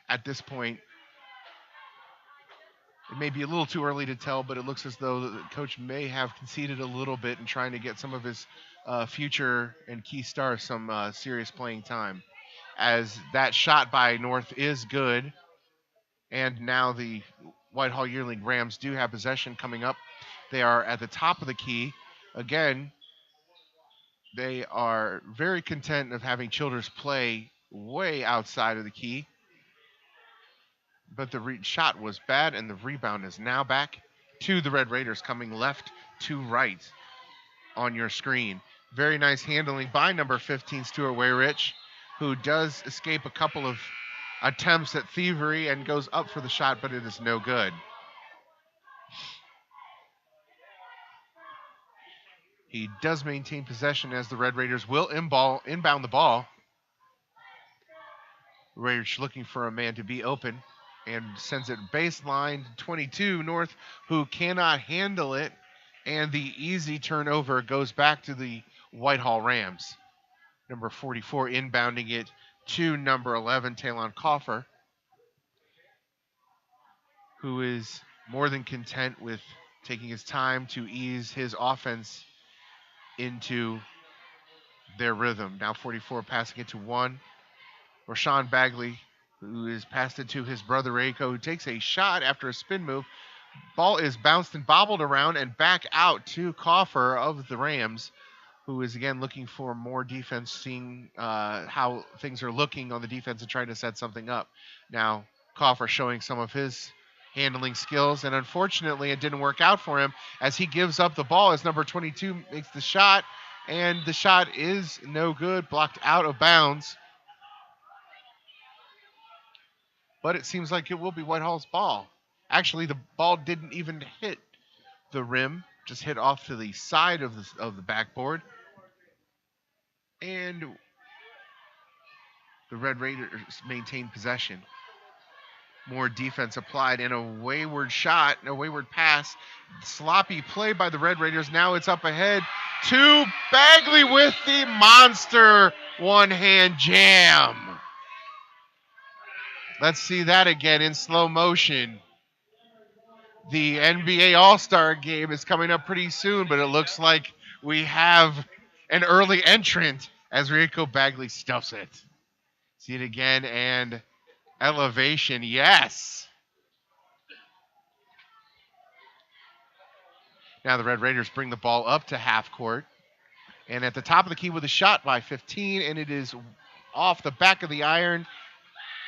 at this point. It may be a little too early to tell, but it looks as though the coach may have conceded a little bit in trying to get some of his future and key stars some serious playing time. As that shot by North is good. And now the Whitehall Yearling Rams do have possession coming up. They are at the top of the key. Again, they are very content of having Childers play way outside of the key. But the shot was bad, and the rebound is now back to the Red Raiders, coming left to right. on your screen. Very nice handling by number 15, Stuart Wayrich, who does escape a couple of attempts at thievery and goes up for the shot, but it is no good. He does maintain possession as the Red Raiders will inbound the ball. Raiders looking for a man to be open and sends it baseline 22 North, who cannot handle it, and the easy turnover goes back to the Whitehall Rams. Number 44 inbounding it to number 11, Talon Coffer, who is more than content with taking his time to ease his offense into their rhythm. Now 44 passing it to 1. Rashawn Bagley, who is passed it to his brother Aiko, who takes a shot after a spin move. Ball is bounced and bobbled around and back out to Coffer of the Rams, who is again looking for more defense, seeing how things are looking on the defense and trying to set something up. Now Coffer showing some of his handling skills, and unfortunately it didn't work out for him as he gives up the ball as number 22 makes the shot, and the shot is no good, blocked out of bounds. But it seems like it will be Whitehall's ball. Actually, the ball didn't even hit the rim, just hit off to the side of the backboard. And the Red Raiders maintain possession. More defense applied and a wayward shot, a wayward pass. Sloppy play by the Red Raiders. Now it's up ahead to Bagley with the monster one-hand jam. Let's see that again in slow motion. The NBA All-Star game is coming up pretty soon, but it looks like we have an early entrant as Rico Bagley stuffs it. See it again, and elevation, yes. Now the Red Raiders bring the ball up to half court. And at the top of the key with a shot by 15, and it is off the back of the iron.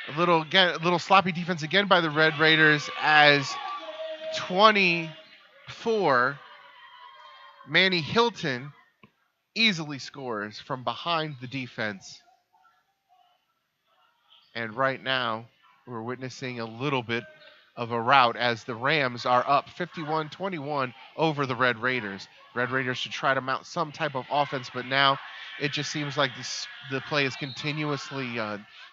A little sloppy defense again by the Red Raiders as 24, Manny Hilton easily scores from behind the defense. And right now, we're witnessing a little bit of a rout as the Rams are up 51-21 over the Red Raiders. Red Raiders should try to mount some type of offense, but now it just seems like the play is continuously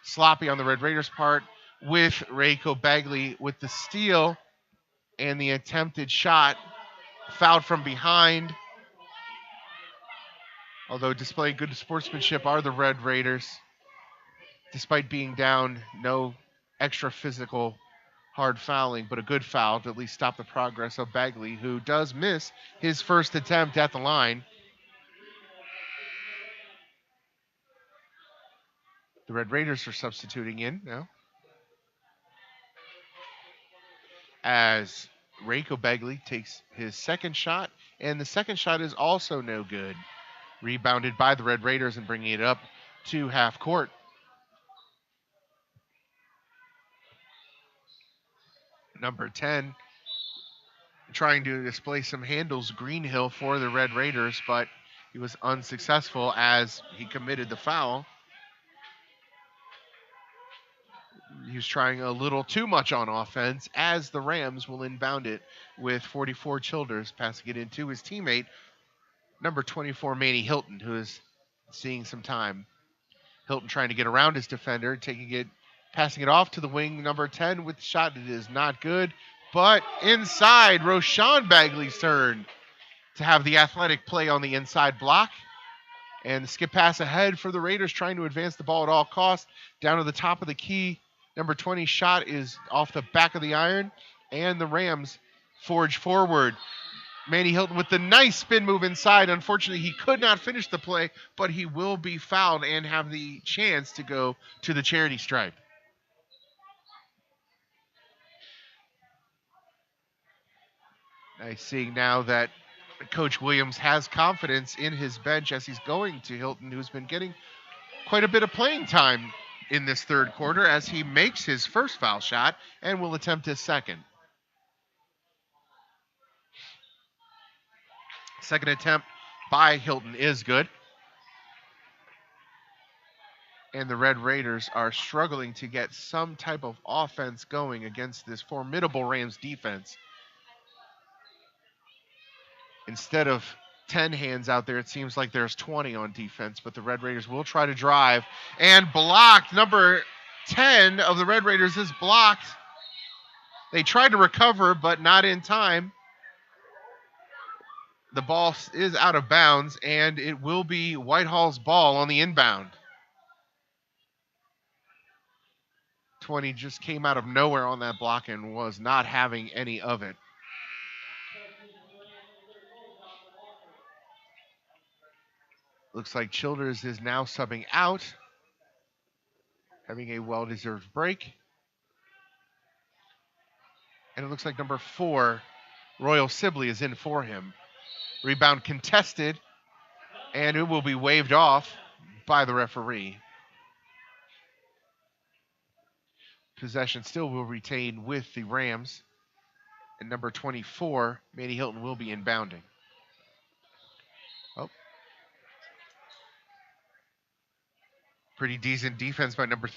sloppy on the Red Raiders' part, with Reiko Bagley with the steal and the attempted shot fouled from behind. Although displaying good sportsmanship are the Red Raiders. Despite being down, no extra physical hard fouling, but a good foul to at least stop the progress of Bagley, who does miss his first attempt at the line. The Red Raiders are substituting in now, as Reiko Bagley takes his second shot, and the second shot is also no good. Rebounded by the Red Raiders and bringing it up to half court. Number 10 trying to display some handles, Greenhill, for the Red Raiders, but he was unsuccessful as he committed the foul. He was trying a little too much on offense as the Rams will inbound it with 44 Childers passing it into his teammate, number 24, Manny Hilton, who is seeing some time. Hilton trying to get around his defender, passing it off to the wing, number 10 with the shot. It is not good, but inside, Rashawn Bagley's turn to have the athletic play on the inside block. And skip pass ahead for the Raiders, trying to advance the ball at all costs. Down to the top of the key, number 20 shot is off the back of the iron, and the Rams forge forward. Manny Hilton with the nice spin move inside. Unfortunately, he could not finish the play, but he will be fouled and have the chance to go to the charity stripe. Nice seeing now that Coach Williams has confidence in his bench as he's going to Hilton, who's been getting quite a bit of playing time in this third quarter as he makes his first foul shot and will attempt his second. Second attempt by Hilton is good. And the Red Raiders are struggling to get some type of offense going against this formidable Rams defense. Instead of 10 hands out there, it seems like there's 20 on defense, but the Red Raiders will try to drive and blocked. Number 10 of the Red Raiders is blocked. They tried to recover, but not in time. The ball is out of bounds, and it will be Whitehall's ball on the inbound. 20 just came out of nowhere on that block and was not having any of it. Looks like Childers is now subbing out, having a well-deserved break. And it looks like number 4, Royal Sibley, is in for him. Rebound contested, and it will be waved off by the referee. Possession still will retain with the Rams. And number 24, Manny Hilton, will be inbounding. Oh. Pretty decent defense by number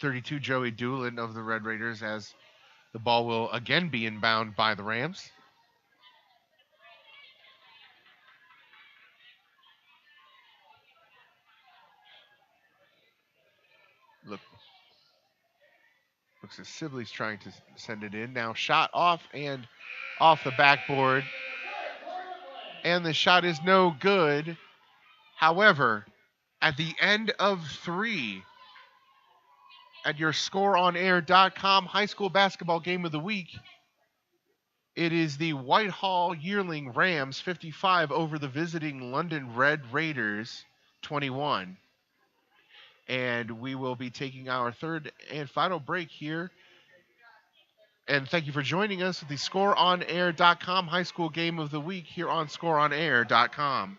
32, Joey Doolin of the Red Raiders, as the ball will again be inbound by the Rams. Looks as Sibley's trying to send it in. Now shot off and off the backboard. And the shot is no good. However, at the end of 3, at your scoreonair.com high school basketball game of the week, it is the Whitehall Yearling Rams 55 over the visiting London Red Raiders 21. And we will be taking our third and final break here. And thank you for joining us at the scoreonair.com high school game of the week here on scoreonair.com.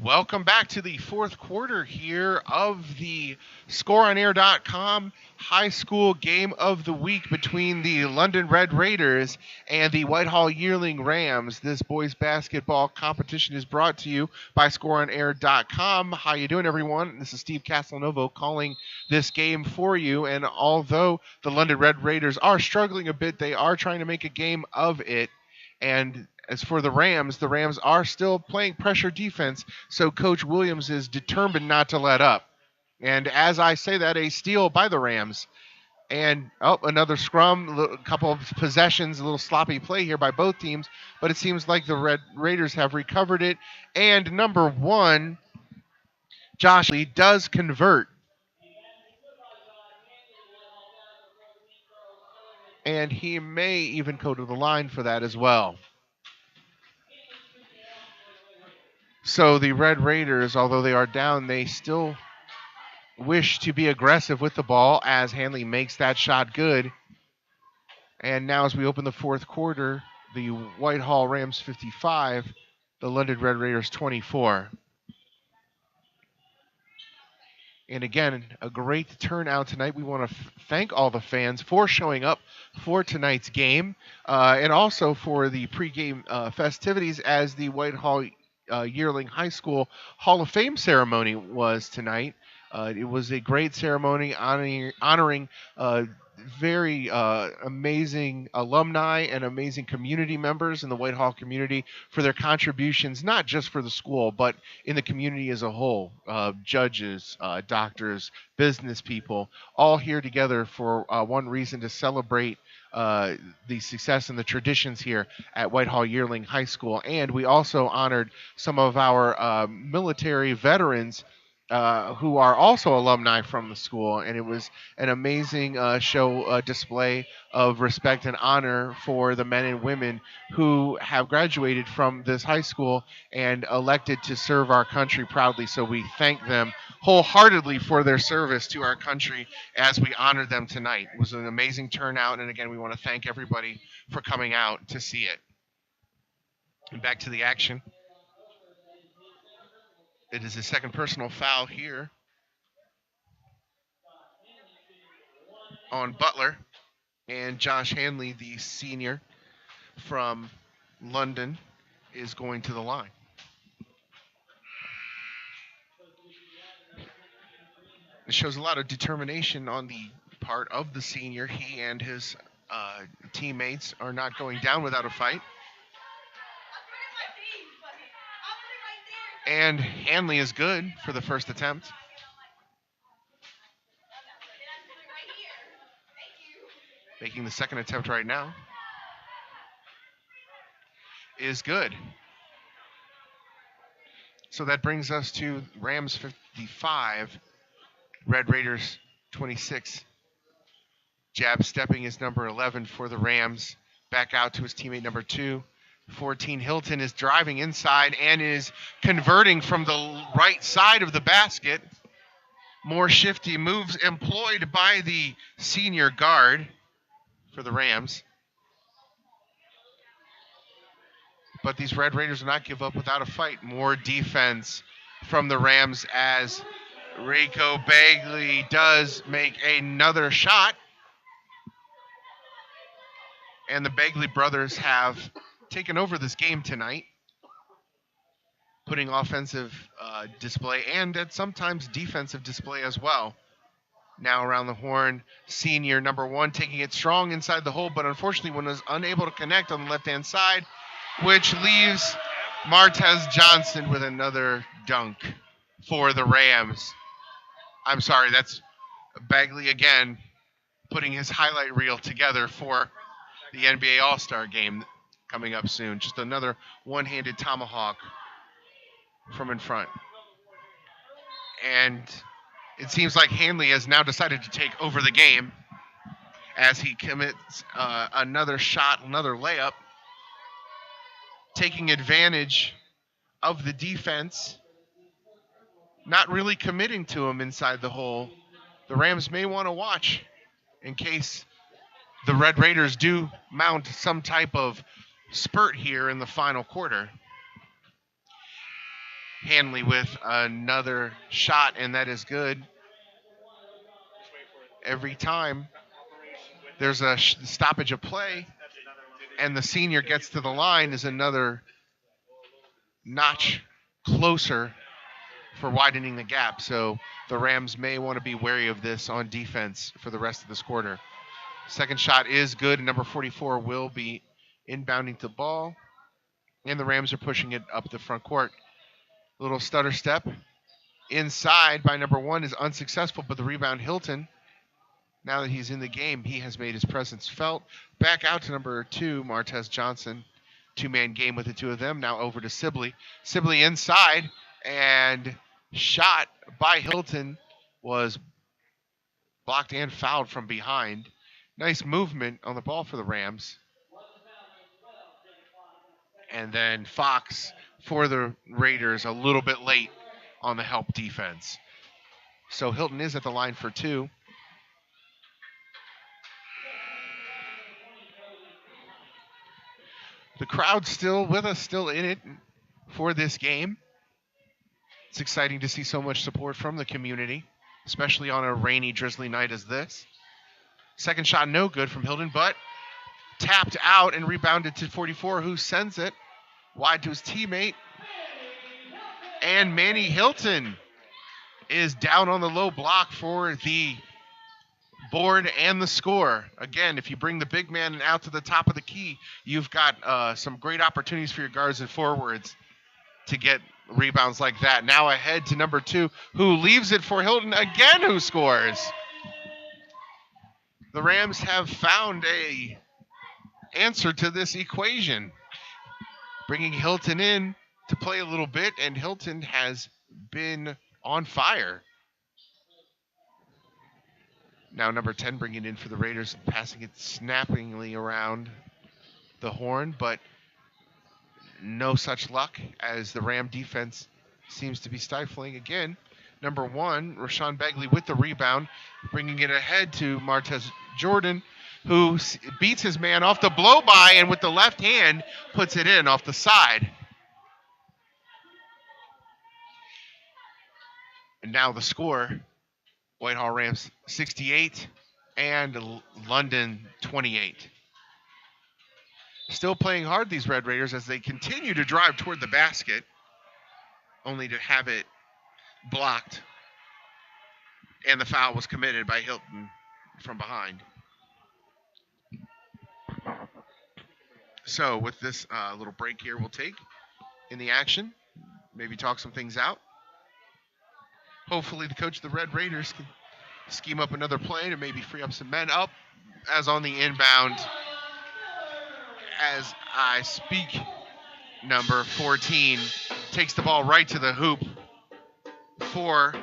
Welcome back to the fourth quarter here of the scoreonair.com high school game of the week between the London Red Raiders and the Whitehall Yearling Rams. This boys basketball competition is brought to you by scoreonair.com. How you doing, everyone? This is Steve Castelnovo calling this game for you. And although the London Red Raiders are struggling a bit, they are trying to make a game of it. And as for the Rams are still playing pressure defense, so Coach Williams is determined not to let up. And as I say that, a steal by the Rams. And, another scrum, a couple of possessions, a little sloppy play here by both teams, but it seems like the Red Raiders have recovered it. And number 1, Josh Lee, does convert. And he may even go to the line for that as well. So the Red Raiders, although they are down, they still wish to be aggressive with the ball as Hanley makes that shot good. And now as we open the fourth quarter, the Whitehall Rams 55, the London Red Raiders 24. And again, a great turnout tonight. We want to thank all the fans for showing up for tonight's game and also for the pregame festivities as the Whitehall Yearling High School Hall of Fame ceremony was tonight. It was a great ceremony honoring very amazing alumni and amazing community members in the Whitehall community for their contributions, not just for the school, but in the community as a whole. Judges, doctors, business people, all here together for one reason: to celebrate the success and the traditions here at Whitehall Yearling High School. And we also honored some of our military veterans who are also alumni from the school, and it was an amazing show display of respect and honor for the men and women who have graduated from this high school and elected to serve our country proudly. So we thank them wholeheartedly for their service to our country as we honor them tonight. It was an amazing turnout, and again, we want to thank everybody for coming out to see it. And back to the action. It is a second personal foul here on Butler. And Josh Hanley, the senior from London, is going to the line. It shows a lot of determination on the part of the senior. He and his teammates are not going down without a fight. And Hanley is good for the first attempt. Making the second attempt right now is good. So that brings us to Rams 55, Red Raiders 26. Jab stepping is number 11 for the Rams. Back out to his teammate number 2. 14 Hilton is driving inside and is converting from the right side of the basket. More shifty moves employed by the senior guard for the Rams. But these Red Raiders will not give up without a fight. More defense from the Rams as Rico Bagley does make another shot. And the Bagley brothers have taken over this game tonight, putting offensive display and at sometimes defensive display as well. Now around the horn, senior number 1 taking it strong inside the hole, but unfortunately was unable to connect on the left-hand side, which leaves Martez Johnson with another dunk for the Rams. I'm sorry, that's Bagley again putting his highlight reel together for the NBA All-Star game coming up soon. Just another one-handed tomahawk from in front. And it seems like Hanley has now decided to take over the game as he commits another shot, another layup, taking advantage of the defense, not really committing to him inside the hole. The Rams may want to watch in case the Red Raiders do mount some type of spurt here in the final quarter. Hanley with another shot, and that is good. Every time there's a stoppage of play and the senior gets to the line is another notch closer for widening the gap. So the Rams may want to be wary of this on defense for the rest of this quarter. Second shot is good. Number 44 will be inbounding the ball, and the Rams are pushing it up the front court. Little stutter step inside by number 1 is unsuccessful, but the rebound Hilton, now that he's in the game, he has made his presence felt. Back out to number 2, Martez Johnson. Two-man game with the two of them. Now over to Sibley. Sibley inside, and shot by Hilton was blocked and fouled from behind. Nice movement on the ball for the Rams. And then Fox for the Raiders a little bit late on the help defense. So Hilton is at the line for 2. The crowd's still with us, still in it for this game. It's exciting to see so much support from the community, especially on a rainy, drizzly night as this. Second shot no good from Hilton, but tapped out and rebounded to 44, who sends it wide to his teammate. And Manny Hilton is down on the low block for the board and the score. Again, if you bring the big man out to the top of the key, you've got some great opportunities for your guards and forwards to get rebounds like that. Now ahead to number 2, who leaves it for Hilton again, who scores. The Rams have found a answer to this equation, bringing Hilton in to play a little bit, and Hilton has been on fire. Now number 10 bringing in for the Raiders, passing it snappingly around the horn, but no such luck as the Ram defense seems to be stifling again. Number 1, Rashawn Begley with the rebound, bringing it ahead to Martez Jordan, who beats his man off the blow by and with the left hand puts it in off the side. And now the score, Whitehall Rams 68 and London 28. Still playing hard, these Red Raiders, as they continue to drive toward the basket, only to have it blocked. And the foul was committed by Hilton from behind. So with this little break here we'll take in the action, maybe talk some things out. Hopefully the coach of the Red Raiders can scheme up another play to maybe free up some men up as on the inbound. As I speak, number 14 takes the ball right to the hoop for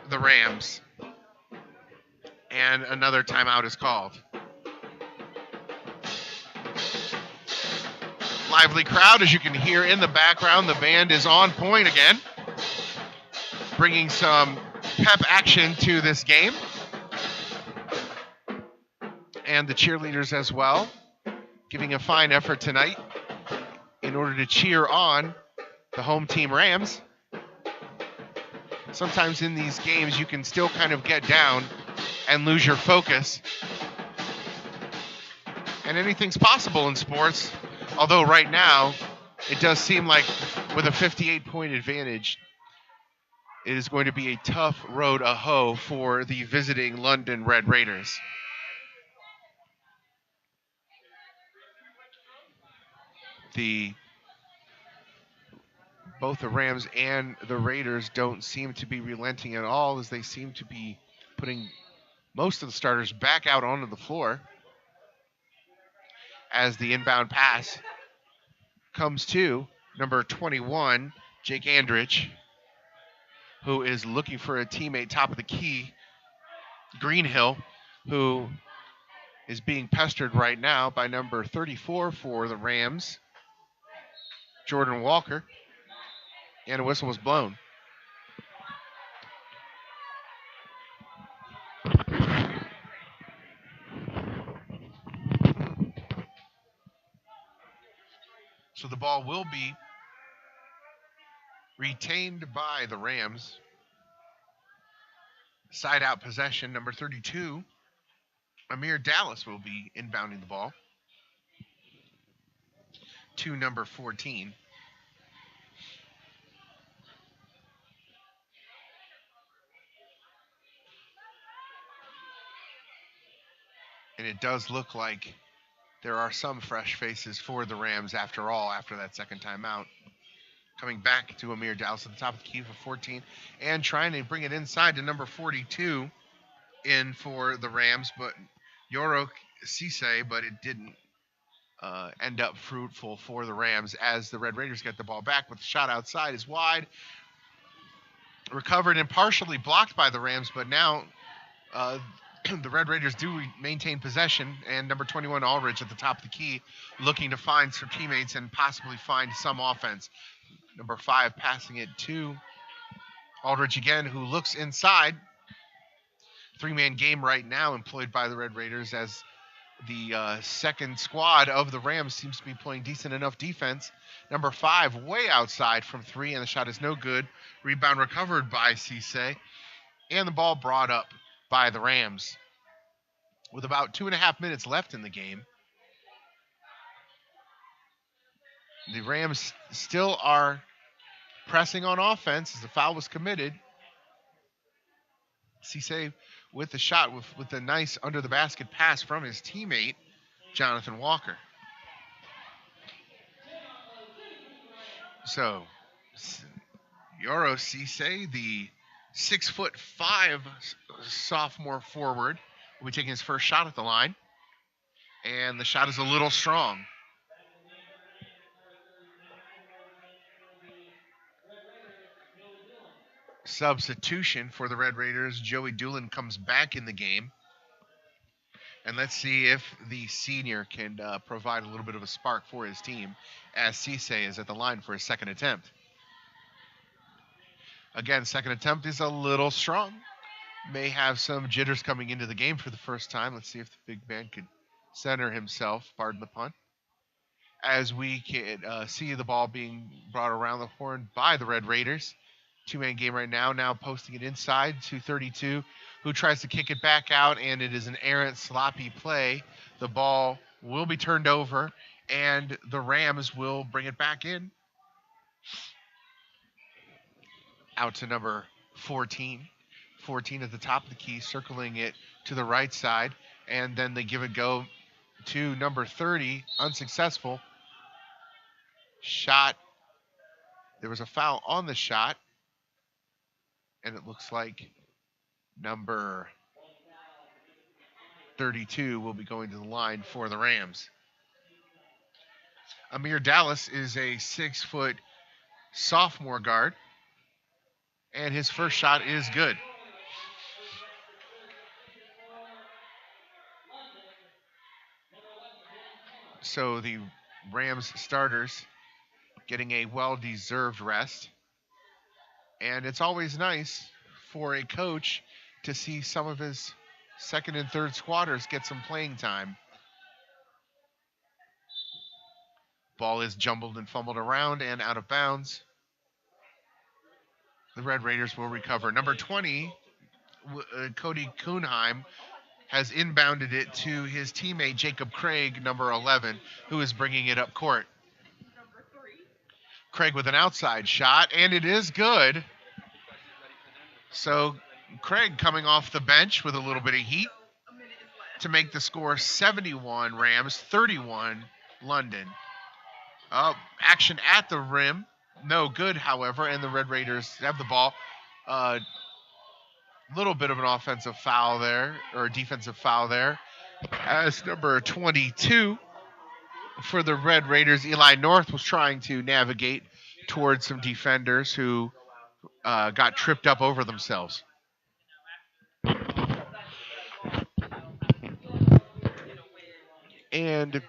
the Rams. And another timeout is called. Lively crowd, as you can hear in the background. The band is on point again, bringing some pep action to this game. And the cheerleaders as well, giving a fine effort tonight in order to cheer on the home team Rams. Sometimes in these games you can still kind of get down and lose your focus. And anything's possible in sports, although right now it does seem like with a 58-point advantage, it is going to be a tough road a hoe for the visiting London Red Raiders. Both the Rams and the Raiders don't seem to be relenting at all, as they seem to be putting most of the starters back out onto the floor as the inbound pass comes to number 21, Jake Andrich, who is looking for a teammate top of the key, Greenhill, who is being pestered right now by number 34 for the Rams, Jordan Walker, and a whistle was blown. So the ball will be retained by the Rams. Side out possession, number 32, Amir Dallas will be inbounding the ball to number 14. And it does look like there are some fresh faces for the Rams after all, after that second timeout. Coming back to Amir Dallas at the top of the key for 14 and trying to bring it inside to number 42 in for the Rams, but Yoro Cisse, but it didn't end up fruitful for the Rams as the Red Raiders get the ball back, but the shot outside is wide. Recovered and partially blocked by the Rams, but now the Red Raiders do maintain possession, and number 21, Aldridge, at the top of the key, looking to find some teammates and possibly find some offense. Number 5 passing it to Aldridge again, who looks inside. 3-man game right now employed by the Red Raiders, as the second squad of the Rams seems to be playing decent enough defense. Number 5 way outside from 3, and the shot is no good. Rebound recovered by Cisse, and the ball brought up by the Rams. With about 2.5 minutes left in the game, the Rams still are pressing on offense as the foul was committed. Cisse with the shot with a nice under the basket pass from his teammate, Jonathan Walker. So, Yoro Cisse, the 6'5" sophomore forward, will be taking his first shot at the line. And the shot is a little strong. substitution for the Red Raiders. Joey Doolin comes back in the game. And let's see if the senior can provide a little bit of a spark for his team as Cisse is at the line for his second attempt. Again, second attempt is a little strong. May have some jitters coming into the game for the first time. Let's see if the big man could center himself, pardon the pun, as we can see the ball being brought around the horn by the Red Raiders. Two-man game right now. Now posting it inside to 32, who tries to kick it back out, and it is an errant, sloppy play. The ball will be turned over, and the Rams will bring it back in. Out to number 14. 14 at the top of the key, circling it to the right side, and then they give it go to number 30, unsuccessful. Shot. There was a foul on the shot, and it looks like number 32 will be going to the line for the Rams. Amir Dallas is a 6-foot sophomore guard, and his first shot is good. So the Rams starters getting a well-deserved rest. And it's always nice for a coach to see some of his second and third squatters get some playing time. Ball is jumbled and fumbled around and out of bounds. The Red Raiders will recover. Number 20, Cody Kuhnheim, has inbounded it to his teammate Jacob Craig, number 11, who is bringing it up court. Craig with an outside shot, and it is good. So Craig coming off the bench with a little bit of heat to make the score 71 Rams, 31 London. Action at the rim, no good, however, and the Red Raiders have the ball. Little bit of an offensive foul there, or defensive foul there, as number 22 for the Red Raiders, Eli North, was trying to navigate towards some defenders who got tripped up over themselves. And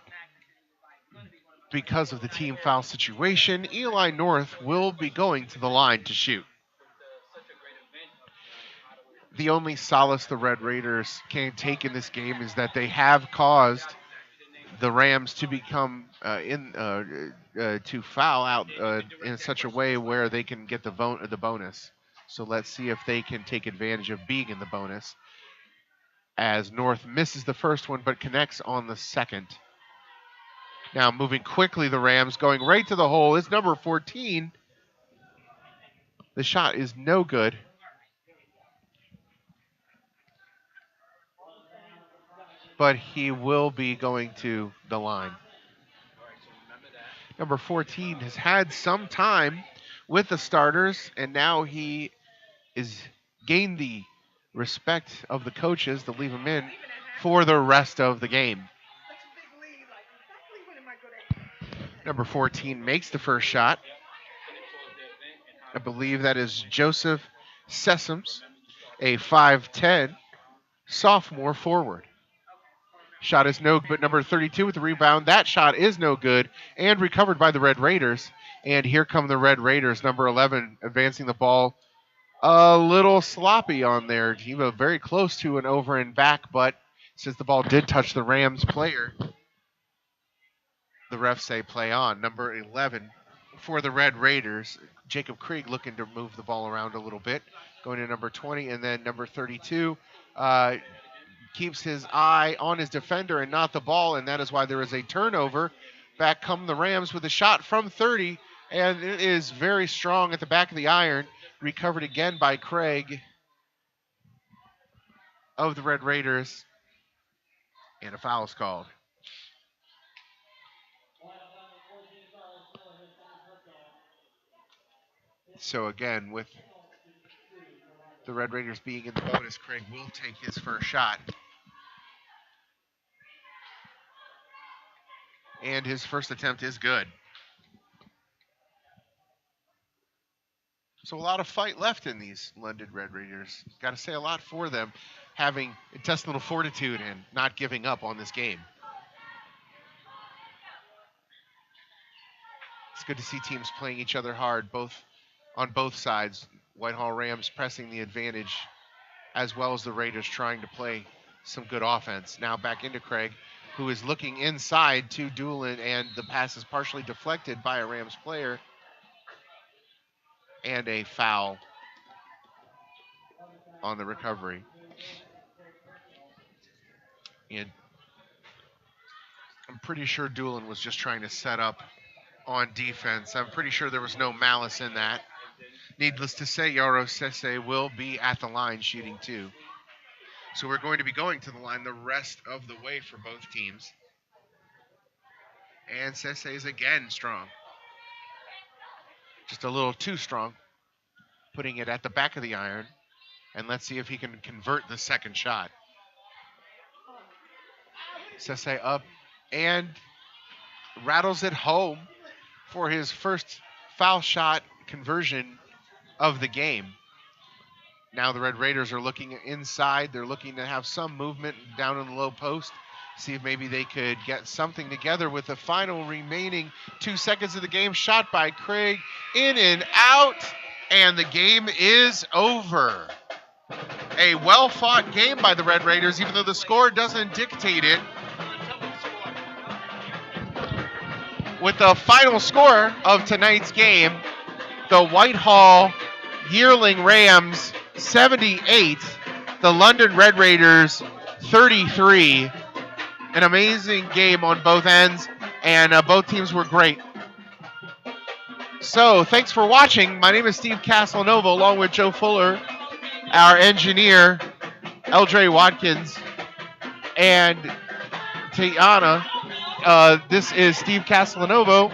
because of the team foul situation, Eli North will be going to the line to shoot. The only solace the Red Raiders can take in this game is that they have caused the Rams to become to foul out in such a way where they can get the bonus. So let's see if they can take advantage of being in the bonus. As North misses the first one but connects on the second. Now moving quickly, the Rams going right to the hole is number 14. The shot is no good. But he will be going to the line. Number 14 has had some time with the starters, and now he is gained the respect of the coaches to leave him in for the rest of the game. Number 14 makes the first shot. I believe that is Joseph Sessoms, a 5'10 sophomore forward. Shot is no good, but number 32 with the rebound. That shot is no good and recovered by the Red Raiders. And here come the Red Raiders, number 11, advancing the ball a little sloppy on there. Very close to an over and back, but since the ball did touch the Rams player, the refs say play on. Number 11 for the Red Raiders, Jacob Krieg looking to move the ball around a little bit. Going to number 20, and then number 32 keeps his eye on his defender and not the ball, and that is why there is a turnover. Back come the Rams with a shot from 30, and it is very strong at the back of the iron. Recovered again by Craig of the Red Raiders, and a foul is called. So again, with the Red Raiders being in the bonus, Craig will take his first shot. And his first attempt is good. So a lot of fight left in these London Red Raiders. Got to say a lot for them, having intestinal fortitude and not giving up on this game. It's good to see teams playing each other hard, both on both sides. Whitehall Rams pressing the advantage, as well as the Raiders trying to play some good offense. Now back into Craig, who is looking inside to Doolin, and the pass is partially deflected by a Rams player. And a foul on the recovery. And I'm pretty sure Doolin was just trying to set up on defense. I'm pretty sure there was no malice in that. Needless to say, Yaro Sese will be at the line shooting two. So we're going to be going to the line the rest of the way for both teams. And Sese is again strong. Just a little too strong. Putting it at the back of the iron. And let's see if he can convert the second shot. Sese up and rattles it home for his first foul shot conversion of the game. Now the Red Raiders are looking inside. They're looking to have some movement down in the low post. See if maybe they could get something together with the final remaining 2 seconds of the game. Shot by Craig, in and out, and the game is over. A well-fought game by the Red Raiders, even though the score doesn't dictate it. With the final score of tonight's game, the Whitehall Yearling Rams 78, the London Red Raiders 33. An amazing game on both ends, and both teams were great. So, thanks for watching. My name is Steve Casanova, along with Joe Fuller, our engineer, Eldre Watkins, and Tiana. This is Steve Castellanovo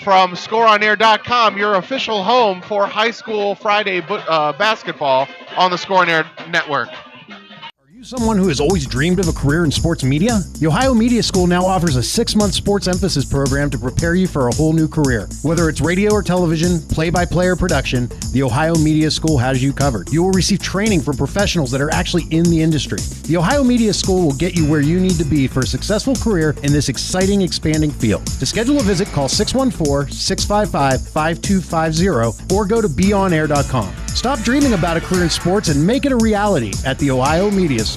from ScoreOnAir.com, your official home for high school Friday basketball on the Score On Air network. Are you someone who has always dreamed of a career in sports media? The Ohio Media School now offers a 6-month sports emphasis program to prepare you for a whole new career. Whether it's radio or television, play-by-play or production, the Ohio Media School has you covered. You will receive training from professionals that are actually in the industry. The Ohio Media School will get you where you need to be for a successful career in this exciting, expanding field. To schedule a visit, call 614-655-5250 or go to beonair.com. Stop dreaming about a career in sports and make it a reality at the Ohio Media School.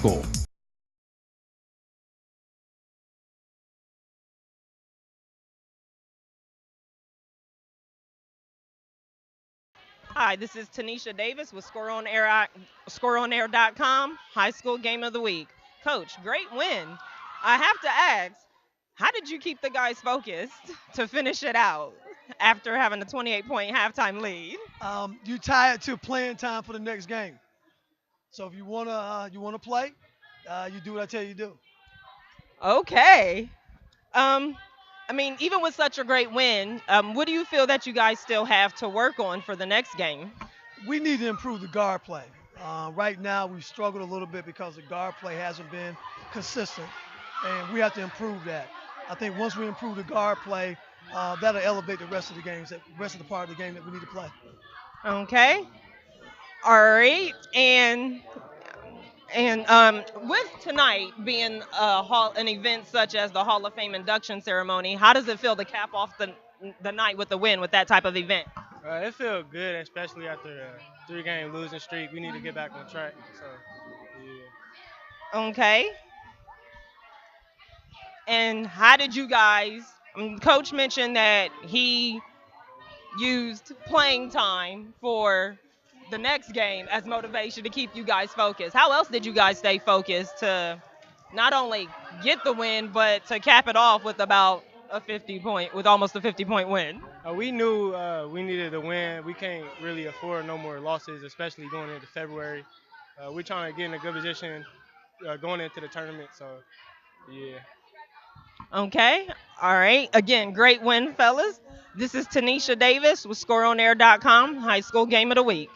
Hi, this is Tanisha Davis with ScoreOnAir.com, High School Game of the Week. Coach, great win. I have to ask, how did you keep the guys focused to finish it out after having a 28-point halftime lead? You tie it to playing time for the next game. So if you wanna play, you do what I tell you to do. Okay. I mean, even with such a great win, what do you feel that you guys still have to work on for the next game? We need to improve the guard play. Right now, we've struggled a little bit because the guard play hasn't been consistent, and we have to improve that. I think once we improve the guard play, that'll elevate the rest of the games, the rest of the part of the game that we need to play. Okay. All right. And with tonight being an event such as the Hall of Fame induction ceremony, how does it feel to cap off the night with a win with that type of event? It feels good, especially after a 3-game losing streak. We need to get back on track. So, yeah. Okay. And how did you guys? Coach mentioned that he used playing time for the next game as motivation to keep you guys focused. How else did you guys stay focused to not only get the win, but to cap it off with almost a 50-point win? We knew we needed a win. We can't really afford no more losses, especially going into February. We're trying to get in a good position going into the tournament. So, yeah. Okay. All right. Again, great win, fellas. This is Tanisha Davis with ScoreOnAir.com, High School Game of the Week.